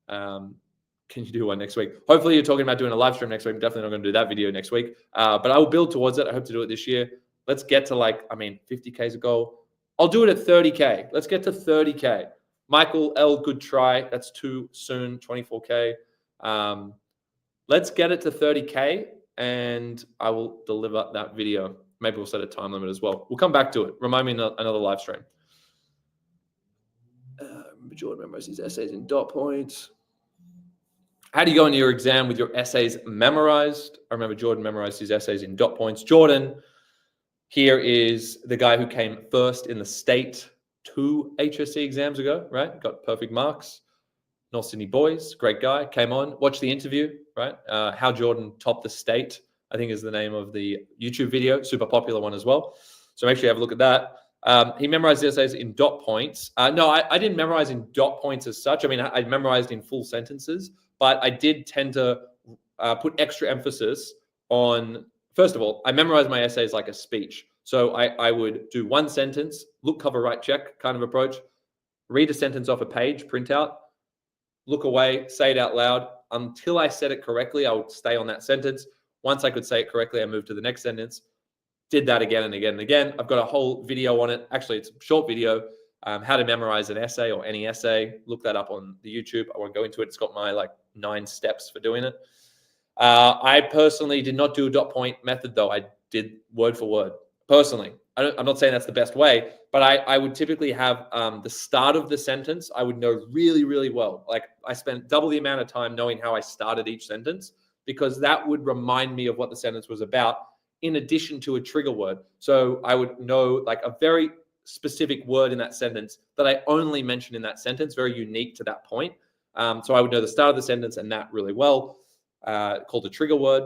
Can you do one next week? Hopefully you're talking about doing a live stream next week. I'm definitely not going to do that video next week. But I will build towards it. I hope to do it this year. Let's get to 50K is a goal. I'll do it at 30K. Let's get to 30K. Michael L, good try. That's too soon, 24K. Let's get it to 30K and I will deliver that video. Maybe we'll set a time limit as well. We'll come back to it. Remind me another live stream. Jordan memorized his essays in dot points. How do you go into your exam with your essays memorized? I remember Jordan memorized his essays in dot points. Jordan here is the guy who came first in the state 2 HSC exams ago, right? Got perfect marks. North Sydney boys, great guy, came on, watched the interview, right? How Jordan topped the state, I think is the name of the YouTube video, super popular one as well. So make sure you have a look at that. He memorized the essays in dot points. No, I didn't memorize in dot points as such. I mean, I memorized in full sentences, but I did tend to put extra emphasis on, first of all, I memorized my essays like a speech. So I would do one sentence, look, cover, write, check kind of approach, read a sentence off a page, print out, look away, say it out loud. Until I said it correctly, I would stay on that sentence. Once I could say it correctly, I moved to the next sentence. Did that again and again and again. I've got a whole video on it. Actually, it's a short video, how to memorize an essay or any essay. Look that up on the YouTube. I won't go into it. It's got my 9 steps for doing it. I personally did not do a dot point method though. I did word for word. personally. I'm not saying that's the best way, but I would typically have the start of the sentence I would know really, really well. Like I spent double the amount of time knowing how I started each sentence, because that would remind me of what the sentence was about, in addition to a trigger word. So I would know like a very specific word in that sentence that I only mention in that sentence, very unique to that point. So I would know the start of the sentence and that really well, called a trigger word.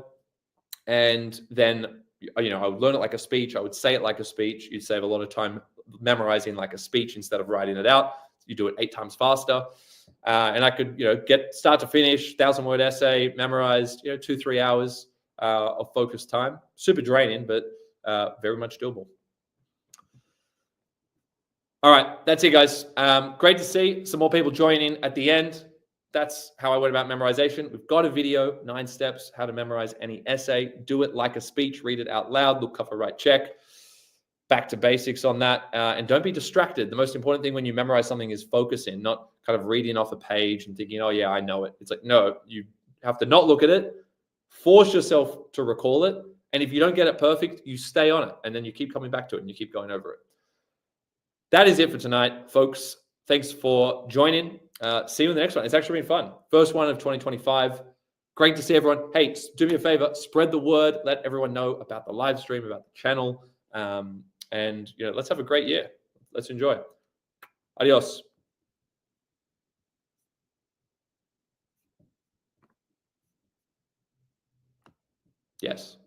And then, I would learn it like a speech. I would say it like a speech. You'd save a lot of time memorizing like a speech instead of writing it out. You do it 8 times faster. And I could, get start to finish 1,000-word essay memorized, 2-3 hours of focused time. Super draining, but very much doable. All right, that's it, guys. Great to see some more people joining at the end. That's how I went about memorization. We've got a video, 9 steps, how to memorize any essay. Do it like a speech, read it out loud, look cover, right, check. Back to basics on that. And don't be distracted. The most important thing when you memorize something is focusing, not kind of reading off a page and thinking, oh yeah, I know it. It's like, no, you have to not look at it, force yourself to recall it. And if you don't get it perfect, you stay on it. And then you keep coming back to it and you keep going over it. That is it for tonight, folks. Thanks for joining. See you in the next one. It's actually been fun. First one of 2025. Great to see everyone. Hey, do me a favor, spread the word. Let everyone know about the live stream, about the channel. And let's have a great year. Let's enjoy. Adios. Yes.